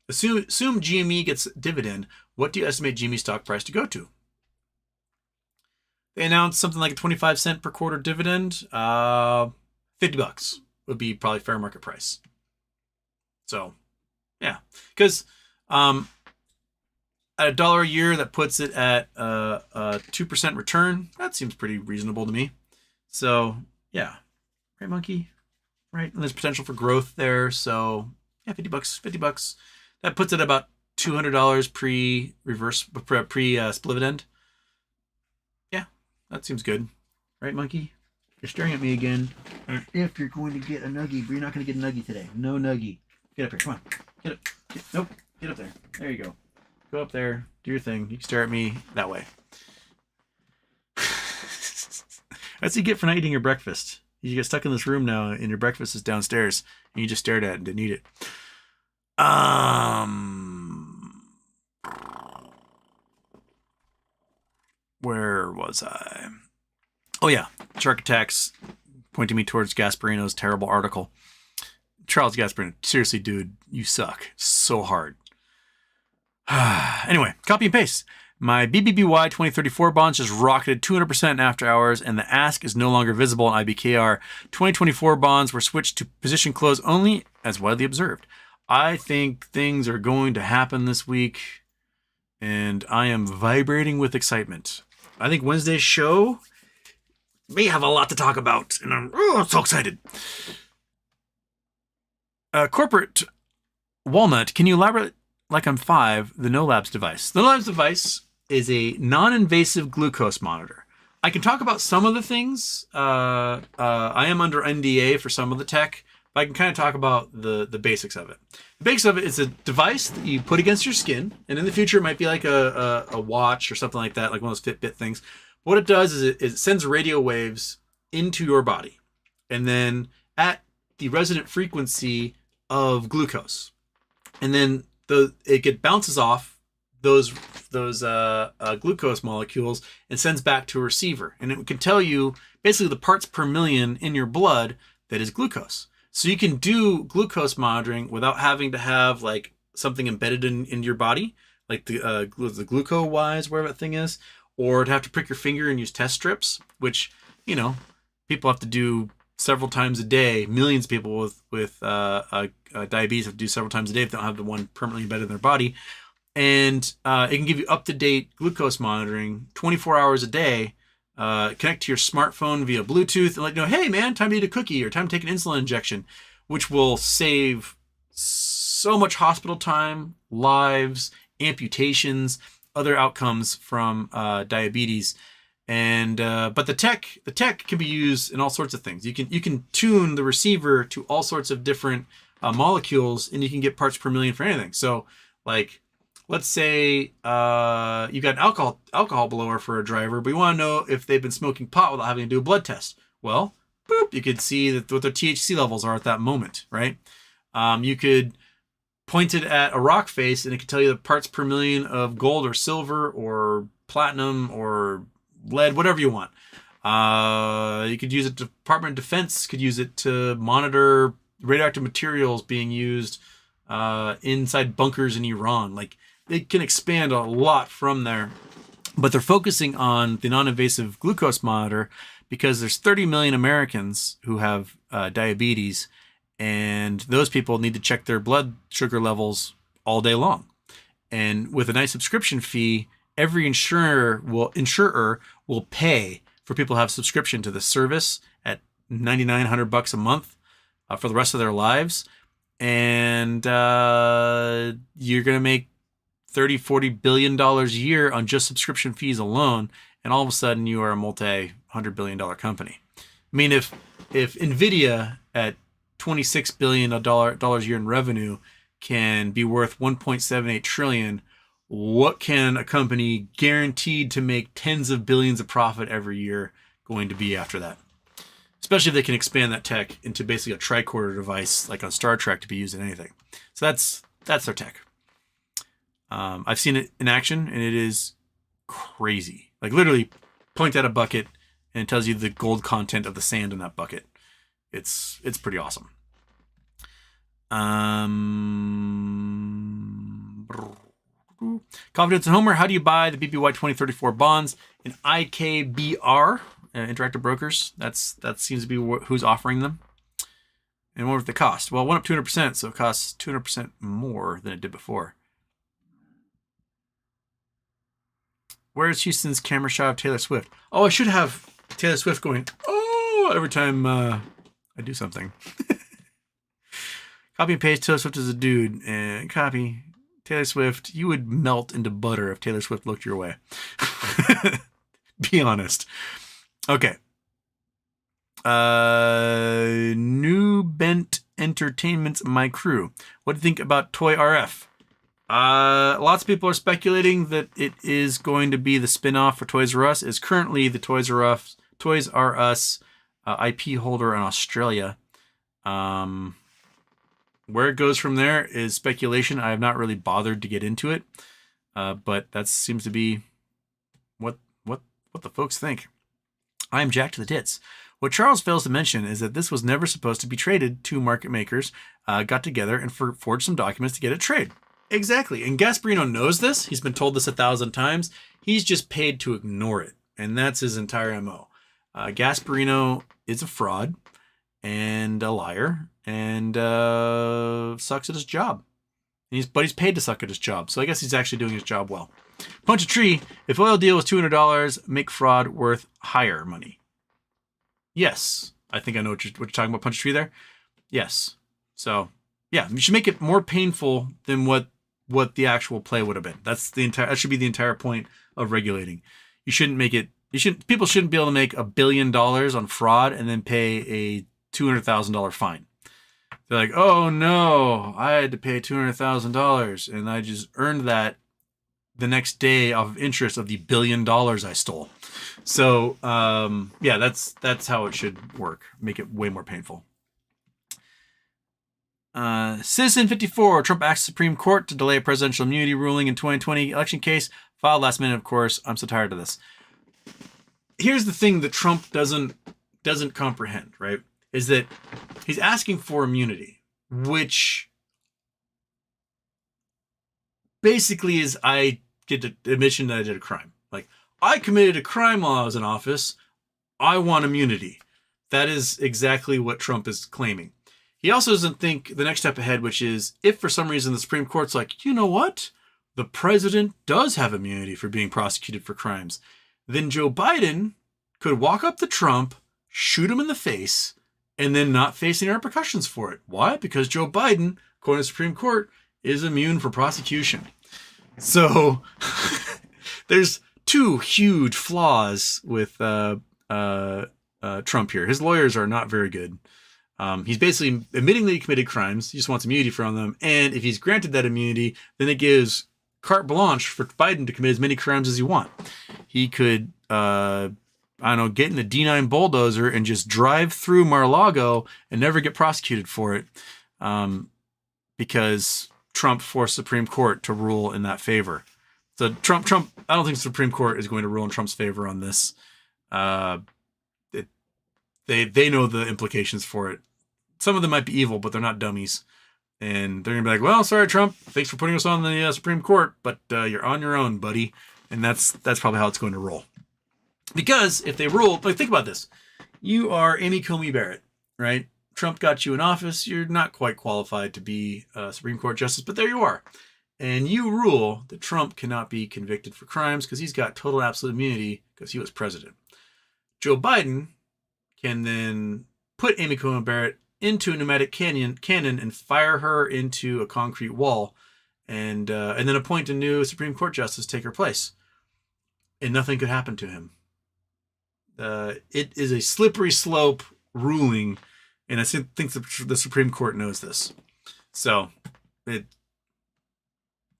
assume GME gets dividend. What do you estimate GME stock price to go to? They announced something like a 25 cent per quarter dividend. $50. would be probably fair market price. So, yeah, because at $1 a year, that puts it at a 2% return. That seems pretty reasonable to me. So, yeah, right, Monkey, right? And there's potential for growth there. So, yeah, $50. That puts it about $200 pre-split dividend. Yeah, that seems good, right, Monkey? You're staring at me again. If you're going to get a nuggie, but you're not going to get a nuggie today. No nuggie. Get up here. Come on. Get up. Nope. Get up there. There you go. Go up there. Do your thing. You can stare at me that way. That's what you get for not eating your breakfast. You get stuck in this room now, and your breakfast is downstairs, and you just stared at it and didn't eat it. Where was I? Oh yeah, Shark Attacks pointing me towards Gasperino's terrible article. Charles Gasperino, seriously, dude, you suck so hard. Anyway, copy and paste. My BBBY 2034 bonds just rocketed 200% after hours, and the ask is no longer visible in IBKR. 2024 bonds were switched to position close only, as widely observed. I think things are going to happen this week, and I am vibrating with excitement. I think Wednesday's show may have a lot to talk about, and I'm so excited. Corporate Walnut, can you elaborate like I'm 5, the No Labs device? The No Labs device is a non-invasive glucose monitor. I can talk about some of the things. I am under NDA for some of the tech, but I can kind of talk about the basics of it. The basics of it is a device that you put against your skin, and in the future it might be like a watch or something like that, like one of those Fitbit things. What it does is it sends radio waves into your body, and then at the resonant frequency of glucose, and then it bounces off those glucose molecules and sends back to a receiver, and it can tell you basically the parts per million in your blood that is glucose. So you can do glucose monitoring without having to have like something embedded in your body, like the GlucoWise, whatever that thing is, or to have to prick your finger and use test strips, which, you know, people have to do several times a day. Millions of people with diabetes have to do several times a day if they don't have the one permanently embedded in their body. And it can give you up-to-date glucose monitoring 24 hours a day. Connect to your smartphone via Bluetooth and let you know, hey man, time to eat a cookie or time to take an insulin injection, which will save so much hospital time, lives, amputations, other outcomes from diabetes. And but the tech can be used in all sorts of things. You can tune the receiver to all sorts of different molecules, and you can get parts per million for anything. So like, let's say you got an alcohol blower for a driver, but you want to know if they've been smoking pot without having to do a blood test. Well, boop, you could see that what their THC levels are at that moment, right? You could point it at a rock face, and it could tell you the parts per million of gold or silver or platinum or lead, whatever you want. You could use it. Department of Defense could use it to monitor radioactive materials being used inside bunkers in Iran. Like, they can expand a lot from there, but they're focusing on the non-invasive glucose monitor because there's 30 million Americans who have diabetes, and those people need to check their blood sugar levels all day long. And with a nice subscription fee, every insurer will pay for people to have subscription to the service at $9,900 a month for the rest of their lives. And you're going to make $30-40 billion a year on just subscription fees alone. And all of a sudden you are a multi-$100 billion company. I mean, if Nvidia at $26 billion a year in revenue can be worth $1.78 trillion, what can a company guaranteed to make tens of billions of profit every year going to be after that? Especially if they can expand that tech into basically a tricorder device like on Star Trek to be used in anything. So that's their tech. I've seen it in action, and it is crazy. Like, literally point at a bucket and it tells you the gold content of the sand in that bucket. It's pretty awesome. Confidence and Homer, how do you buy the BBY 2034 bonds in IKBR, Interactive Brokers? That seems to be who's offering them. And what was the cost? Well, it went up 200%, so it costs 200% more than it did before. Where's Houston's camera shot of Taylor Swift? Oh, I should have Taylor Swift going, oh, every time I do something. Copy and paste Taylor Swift as a dude. And copy Taylor Swift. You would melt into butter if Taylor Swift looked your way. Be honest. Okay. New Bent Entertainment's My Crew. What do you think about Toy RF? Lots of people are speculating that it is going to be the spin-off for Toys R Us. It's currently the Toys R Us IP holder in Australia. Where it goes from there is speculation. I have not really bothered to get into it, but that seems to be what the folks think. I am Jack to the tits. What Charles fails to mention is that this was never supposed to be traded. Two market makers got together and forged some documents to get it traded. Exactly. And Gasperino knows this. He's been told this 1,000 times. He's just paid to ignore it. And that's his entire MO. Gasperino is a fraud and a liar and sucks at his job. But he's paid to suck at his job. So I guess he's actually doing his job well. Punch a tree. If oil deal was $200, make fraud worth higher money. Yes. I think I know what you're talking about. Punch a tree there. Yes. So yeah, you should make it more painful than what the actual play would have been. That should be the entire point of regulating. You shouldn't make it. People shouldn't be able to make $1 billion on fraud and then pay a $200,000 fine. They're like, oh no, I had to pay $200,000 and I just earned that the next day off of interest of the $1 billion I stole. So yeah, that's how it should work. Make it way more painful. Citizen 54, Trump asks Supreme Court to delay a presidential immunity ruling in 2020 election case. Filed last minute, of course. I'm so tired of this. Here's the thing that Trump doesn't comprehend, right? Is that he's asking for immunity, which basically is I get the admission that I did a crime. Like, I committed a crime while I was in office. I want immunity. That is exactly what Trump is claiming. He also doesn't think the next step ahead, which is if for some reason the Supreme Court's like, you know what? The president does have immunity for being prosecuted for crimes. Then Joe Biden could walk up to Trump, shoot him in the face, and then not face any repercussions for it. Why? Because Joe Biden, according to the Supreme Court, is immune for prosecution. So there's two huge flaws with Trump here. His lawyers are not very good. He's basically admitting that he committed crimes. He just wants immunity from them. And if he's granted that immunity, then it gives carte blanche for Biden to commit as many crimes as he wants. He could, get in a D9 bulldozer and just drive through Mar-a-Lago and never get prosecuted for it. Because Trump forced the Supreme Court to rule in that favor. So Trump, I don't think the Supreme Court is going to rule in Trump's favor on this. They know the implications for it. Some of them might be evil, but they're not dummies. And they're going to be like, well, sorry, Trump. Thanks for putting us on the Supreme Court, but you're on your own, buddy. And that's probably how it's going to roll. Because if they rule, like, think about this. You are Amy Coney Barrett, right? Trump got you in office. You're not quite qualified to be a Supreme Court justice, but there you are. And you rule that Trump cannot be convicted for crimes because he's got total absolute immunity because he was president. Joe Biden can then put Amy Coney Barrett into a pneumatic cannon and fire her into a concrete wall and then appoint a new Supreme Court justice to take her place. And nothing could happen to him. It is a slippery slope ruling, and I think the Supreme Court knows this. So,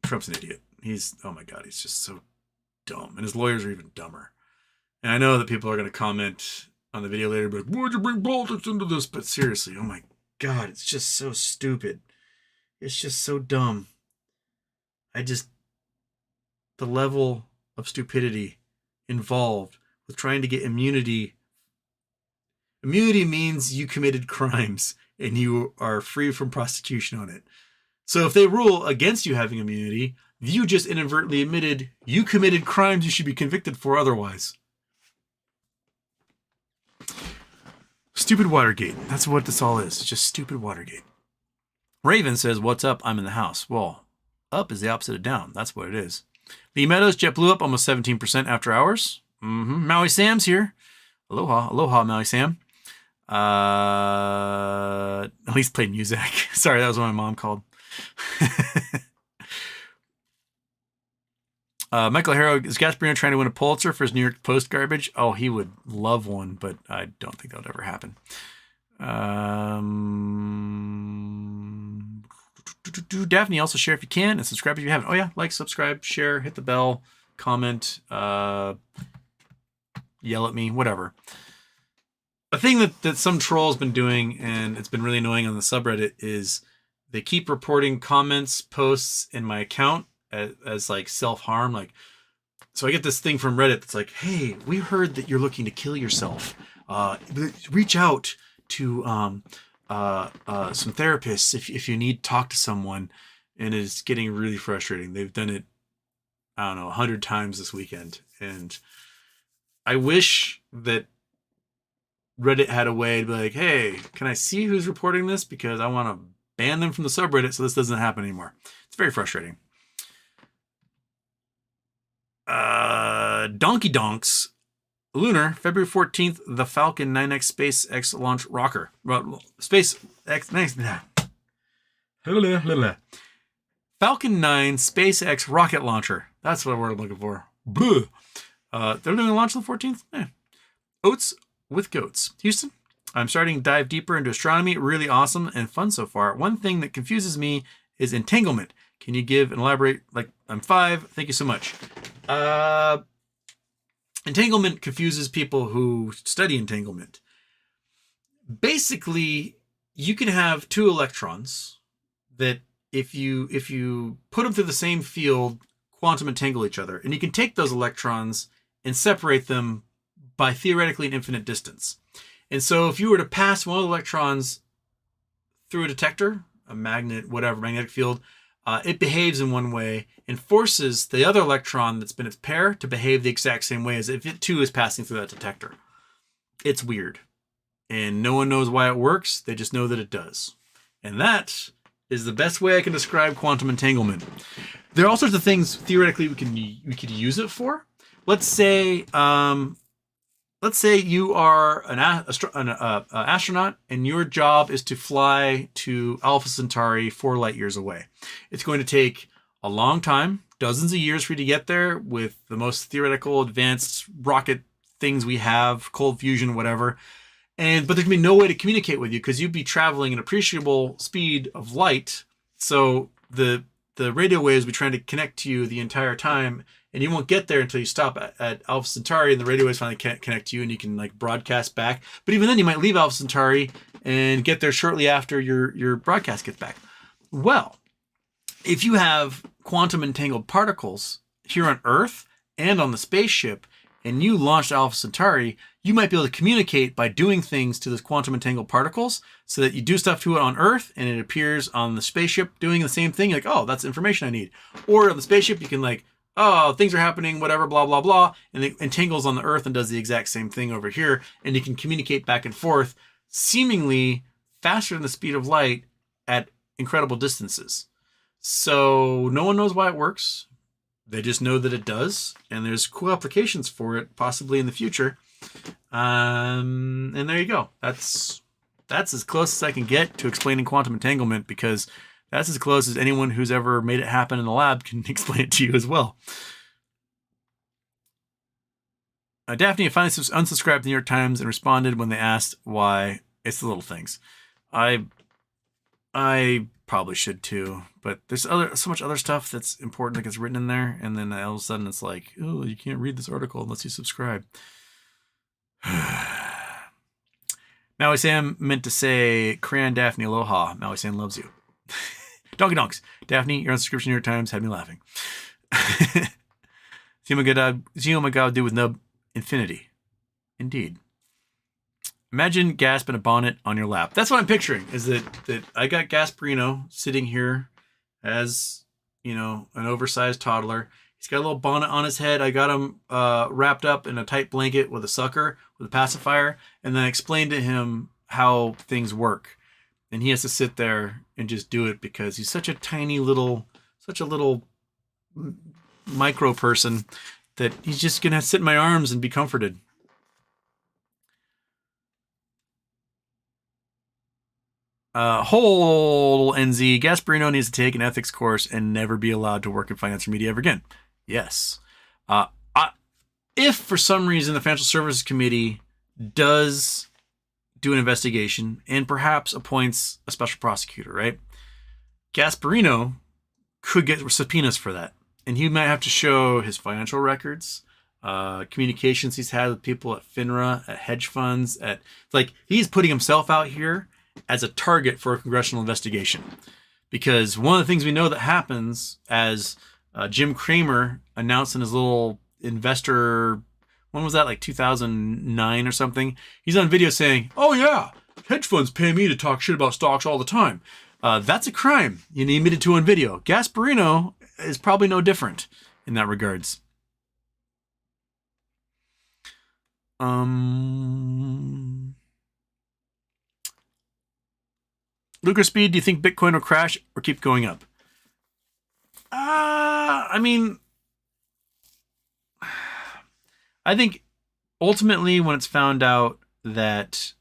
Trump's an idiot. Oh my God, he's just so dumb. And his lawyers are even dumber. And I know that people are going to comment on the video later, but why'd you bring politics into this? But seriously, oh my God, it's just so stupid. It's just so dumb. The level of stupidity involved with trying to get immunity. Immunity means you committed crimes and you are free from prosecution on it. So if they rule against you having immunity, you just inadvertently admitted you committed crimes you should be convicted for otherwise. Stupid Watergate. That's what this all is. It's just stupid Watergate. Raven says, what's up? I'm in the house. Well, up is the opposite of down. That's what it is. Lee Meadows, JetBlue up almost 17% after hours. Maui Sam's here. Aloha. Aloha, Maui Sam. At least played music. Sorry, that was what my mom called. Michael Harrow, is Gasperino trying to win a Pulitzer for his New York Post garbage? Oh, he would love one, but I don't think that would ever happen. Daphne, also share if you can and subscribe if you haven't. Oh yeah, like, subscribe, share, hit the bell, comment, yell at me, whatever. A thing that some troll's been doing, and it's been really annoying on the subreddit, is they keep reporting comments, posts in my account as like self-harm. Like, so I get this thing from Reddit that's like, hey, we heard that you're looking to kill yourself. Reach out to some therapists if you need to talk to someone. And it's getting really frustrating. They've done it, I don't know, 100 times this weekend. And I wish that Reddit had a way to be like, hey, can I see who's reporting this? Because I want to ban them from the subreddit so this doesn't happen anymore. It's very frustrating. Donkey Donks. Lunar, February 14th, the Falcon 9X SpaceX launch rocker. Falcon 9 SpaceX rocket launcher. That's what we're looking for. They're doing a launch on the 14th? Oats with goats. Houston, I'm starting to dive deeper into astronomy. Really awesome and fun so far. One thing that confuses me is entanglement. Can you give and elaborate? Like, I'm 5. Thank you so much. Entanglement confuses people who study entanglement. Basically, you can have 2 electrons that if you put them through the same field, quantum entangle each other. And you can take those electrons and separate them by theoretically an infinite distance. And so if you were to pass one of the electrons through a detector, a magnet, whatever, magnetic field, it behaves in one way and forces the other electron that's been its pair to behave the exact same way as if it too is passing through that detector. It's weird. And no one knows why it works. They just know that it does. And that is the best way I can describe quantum entanglement. There are all sorts of things theoretically we could use it for. Let's say you are an astronaut and your job is to fly to Alpha Centauri 4 light years away. It's going to take a long time, dozens of years for you to get there with the most theoretical advanced rocket things we have, cold fusion, whatever. But there can be no way to communicate with you because you'd be traveling an appreciable speed of light. So the radio waves will be trying to connect to you the entire time. And you won't get there until you stop at Alpha Centauri and the radio waves finally connect to you and you can like broadcast back. But even then you might leave Alpha Centauri and get there shortly after your broadcast gets back. Well, if you have quantum entangled particles here on Earth and on the spaceship and you launched Alpha Centauri, you might be able to communicate by doing things to those quantum entangled particles so that you do stuff to it on Earth and it appears on the spaceship doing the same thing. You're like, oh, that's information I need. Or on the spaceship, you can like, oh, things are happening, whatever, blah, blah, blah. And it entangles on the Earth and does the exact same thing over here. And you can communicate back and forth seemingly faster than the speed of light at incredible distances. So no one knows why it works. They just know that it does. And there's cool applications for it, possibly in the future. And there you go. That's as close as I can get to explaining quantum entanglement because that's as close as anyone who's ever made it happen in the lab can explain it to you as well. Daphne finally unsubscribed to the New York Times and responded when they asked why. It's the little things. I probably should too, but there's so much other stuff that's important that gets written in there, and then all of a sudden it's like, oh, you can't read this article unless you subscribe. Maui Sam meant to say, Cran Daphne Aloha. Maui Sam loves you. Donkey Donks. Daphne, your unsubscription New York Times had me laughing. See what my God do with Nub Infinity. Indeed. Imagine Gasp in a bonnet on your lap. That's what I'm picturing, is that I got Gasperino sitting here as, an oversized toddler. He's got a little bonnet on his head. I got him wrapped up in a tight blanket with a sucker, with a pacifier, and then I explained to him how things work, and he has to sit there and just do it because he's such a tiny little, such a little micro person that he's just gonna sit in my arms and be comforted. Whole NZ, Gasperino needs to take an ethics course and never be allowed to work in finance or media ever again. Yes. If for some reason the Financial Services Committee does do an investigation and perhaps appoints a special prosecutor, right? Gasperino could get subpoenas for that. And he might have to show his financial records, communications he's had with people at FINRA, at hedge funds, he's putting himself out here as a target for a congressional investigation. Because one of the things we know that happens, as Jim Cramer announced in his little investor, when was that, like 2009 or something? He's on video saying, oh yeah, hedge funds pay me to talk shit about stocks all the time. That's a crime. You admitted to on video. Gasperino is probably no different in that regards. Lucas Speed, do you think Bitcoin will crash or keep going up? I mean, I think ultimately when it's found out that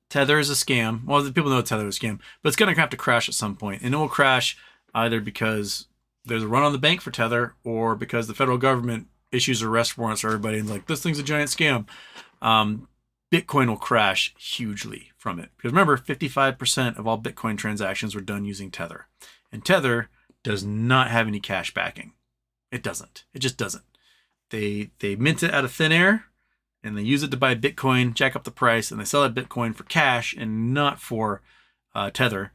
Tether is a scam, well, people know Tether is a scam, but it's going to have to crash at some point. And it will crash either because there's a run on the bank for Tether or because the federal government issues arrest warrants for everybody and like, this thing's a giant scam. Bitcoin will crash hugely from it. Because remember, 55% of all Bitcoin transactions were done using Tether. And Tether does not have any cash backing. It doesn't. It just doesn't. They mint it out of thin air, and they use it to buy Bitcoin, jack up the price, and they sell that Bitcoin for cash and not for Tether.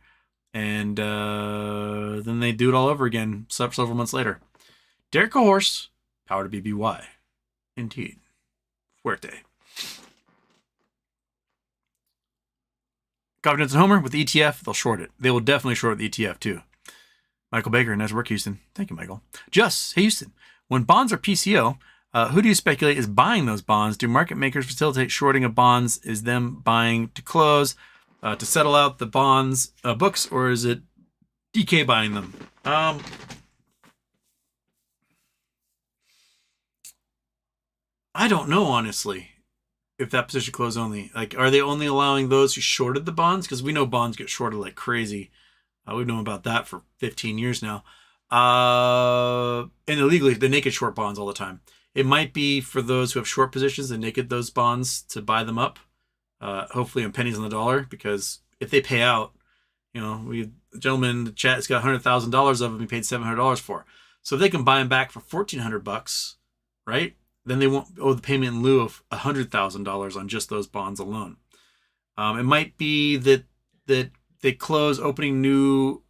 And then they do it all over again several months later. Derek Horse, power to BBY. Indeed. Fuerte. Confidence and Homer with the ETF, they'll short it. They will definitely short the ETF too. Michael Baker, nice work, Houston. Thank you, Michael. Just, hey, Houston. When bonds are PCO, who do you speculate is buying those bonds? Do market makers facilitate shorting of bonds? Is them buying to close, to settle out the bonds books, or is it DK buying them? I don't know, honestly, if that position closed only. Like, are they only allowing those who shorted the bonds? Because we know bonds get shorted like crazy. We've known about that for 15 years now. And illegally, they naked short bonds all the time. It might be for those who have short positions, they naked those bonds to buy them up, hopefully on pennies on the dollar, because if they pay out, the gentleman in the chat has got $100,000 of them he paid $700 for. So if they can buy them back for $1,400, right? Then they won't owe the payment in lieu of $100,000 on just those bonds alone. It might be that they close opening new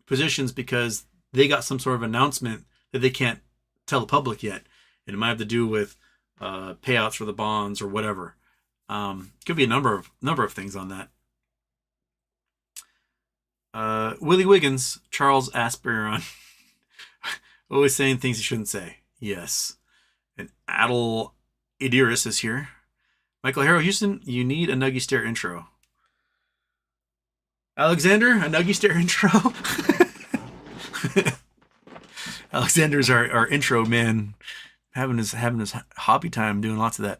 positions because they got some sort of announcement that they can't tell the public yet. And it might have to do with payouts for the bonds or whatever. Could be a number of things on that. Willie Wiggins, Charles Asperon, always saying things he shouldn't say. Yes. And Adel Idiris is here. Michael Harrow, Houston, you need a Nuggy Stare intro. Alexander, a Nuggy Stare intro? Alexander's our intro man, having his hobby time, doing lots of that.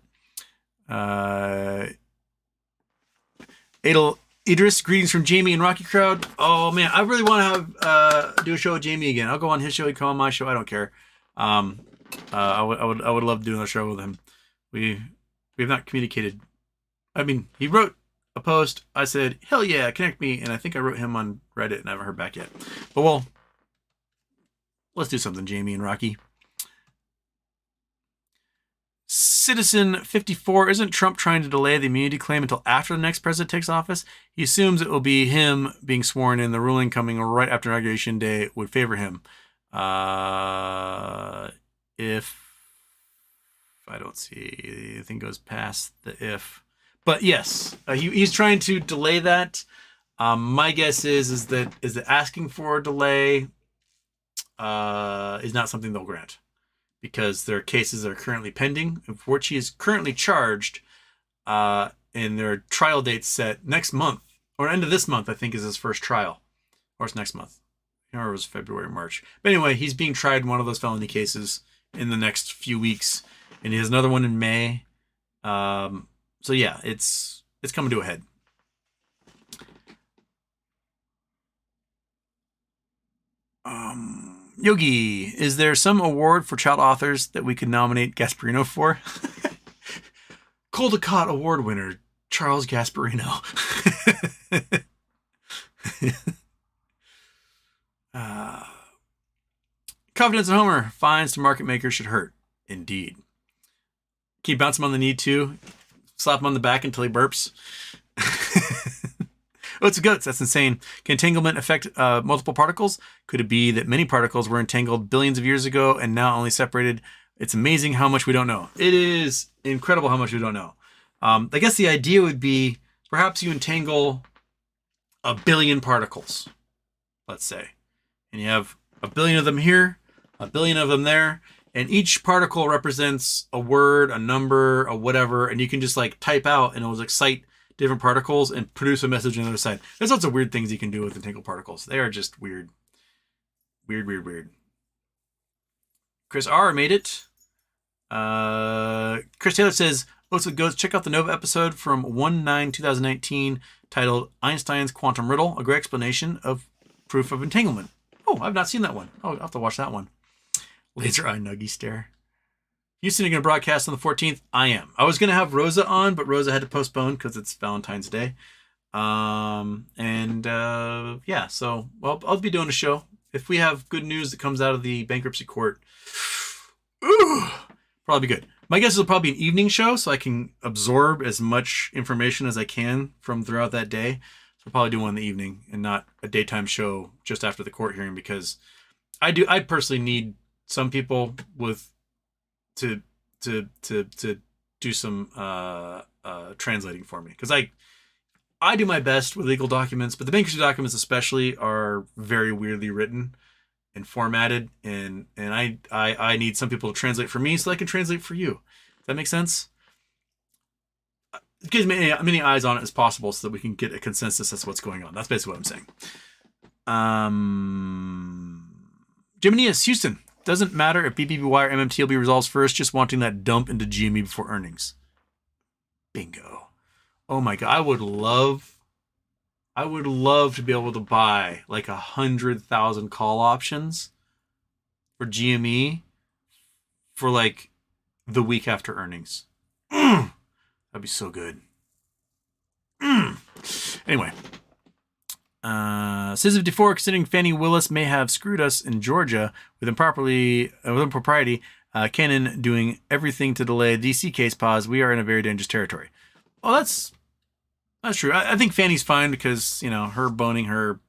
Adel Idris, greetings from Jamie and Rocky Crowd. Oh man, I really want to do a show with Jamie again. I'll go on his show, he come on my show. I don't care. I would love doing a show with him. We have not communicated. I mean, he wrote a post. I said, hell yeah, connect me. And I think I wrote him on Reddit and I haven't heard back yet. But well, let's do something, Jamie and Rocky. Citizen 54, isn't Trump trying to delay the immunity claim until after the next president takes office? He assumes it will be him being sworn in. The ruling coming right after inauguration day would favor him. If I don't see anything goes past the if, but yes, he's trying to delay that. My guess is that asking for a delay is not something they'll grant, because there are cases that are currently pending, for which he is currently charged, and their trial date's set next month, or end of this month, I think, is his first trial. Or it's next month. Or it was February, March. But anyway, he's being tried in one of those felony cases in the next few weeks. And he has another one in May. So yeah, it's coming to a head. Yogi, is there some award for child authors that we could nominate Gasperino for? Caldecott Award winner, Charles Gasperino. Confidence in Homer. Fines to market makers should hurt. Indeed. Keep bouncing him on the knee too. Slap him on the back until he burps. Oats and goats. That's insane. Can entanglement affect multiple particles? Could it be that many particles were entangled billions of years ago and now only separated? It's amazing how much we don't know. It is incredible how much we don't know. I guess the idea would be perhaps you entangle 1 billion particles, let's say, and you have 1 billion of them here, 1 billion of them there, and each particle represents a word, a number, a whatever, and you can just like type out and it will excite different particles and produce a message on the other side. There's lots of weird things you can do with entangled particles. They are just weird. Weird. Chris R made it. Chris Taylor says, Oats with Goats, check out the Nova episode from 1/9/2019 titled Einstein's Quantum Riddle, a great explanation of proof of entanglement. Oh, I've not seen that one. Oh, I'll have to watch that one. Laser eye nuggy stare. Houston, you're going to broadcast on the 14th? I am. I was going to have Rosa on, but Rosa had to postpone because it's Valentine's Day. Yeah, so, well, I'll be doing a show. If we have good news that comes out of the bankruptcy court, probably be good. My guess is it'll probably be an evening show, so I can absorb as much information as I can from throughout that day. So I'll probably do one in the evening and not a daytime show just after the court hearing, because I personally need some people to do some translating for me, because I do my best with legal documents, but the bankruptcy documents especially are very weirdly written and formatted, and I need some people to translate for me so I can translate for you. Does that make sense? Get as many eyes on it as possible so that we can get a consensus as to what's going on. That's basically what I'm saying. Jiminius, Houston. Doesn't matter if BBBY or MMTLB resolves first, just wanting that dump into GME before earnings. Bingo. Oh my God. I would love to be able to buy like 100,000 call options for GME for like the week after earnings. That'd be so good. Anyway. Civ D4, considering Fannie Willis may have screwed us in Georgia with impropriety, Canon doing everything to delay DC case pause, we are in a very dangerous territory. Oh, that's true. I think Fannie's fine because, you know, her boning her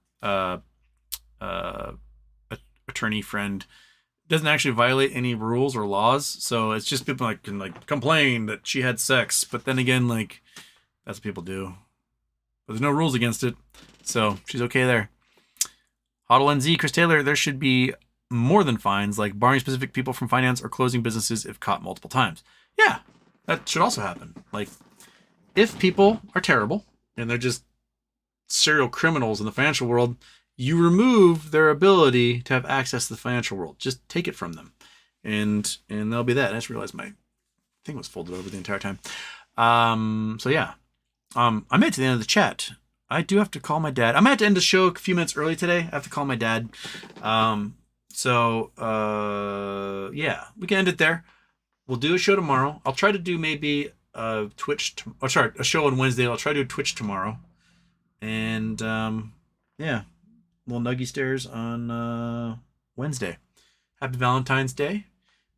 attorney friend doesn't actually violate any rules or laws. So it's just people like can like complain that she had sex, but then again, like that's what people do. But there's no rules against it. So she's okay there. Hodl NZ, Chris Taylor, there should be more than fines, like barring specific people from finance or closing businesses if caught multiple times. Yeah, that should also happen. Like, if people are terrible and they're just serial criminals in the financial world, you remove their ability to have access to the financial world. Just take it from them. And that'll be that. I just realized my thing was folded over the entire time. So yeah. I made it to the end of the chat. I do have to call my dad. I might have to end the show a few minutes early today. I have to call my dad. Yeah, we can end it there. We'll do a show tomorrow. I'll try to do maybe a show on Wednesday. I'll try to do a Twitch tomorrow. And yeah, little nuggy stairs on Wednesday. Happy Valentine's Day.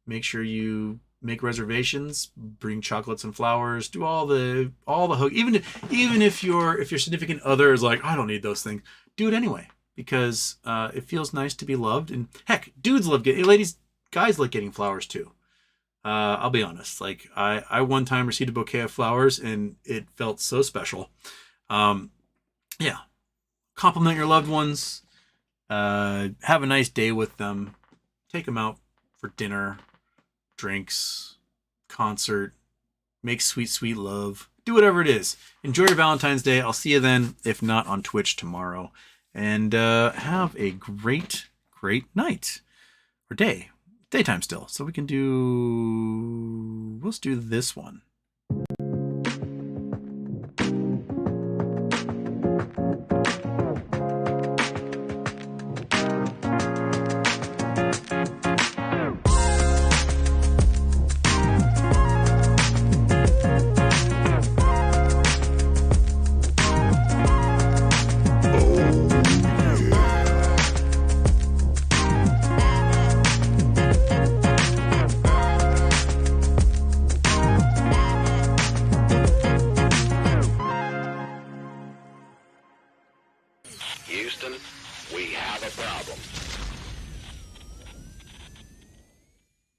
Make sure you make reservations, bring chocolates and flowers, do all the hook. Even if your significant other is like, I don't need those things, do it anyway, because it feels nice to be loved. And heck, dudes love guys like getting flowers too. I'll be honest. Like I one time received a bouquet of flowers and it felt so special. Yeah, compliment your loved ones. Have a nice day with them. Take them out for dinner, drinks, concert, make sweet, sweet love. Do whatever it is. Enjoy your Valentine's Day. I'll see you then, if not on Twitch tomorrow. And have a great night. Or day. Daytime still. So we can do... Let's do this one. Houston, we have a problem.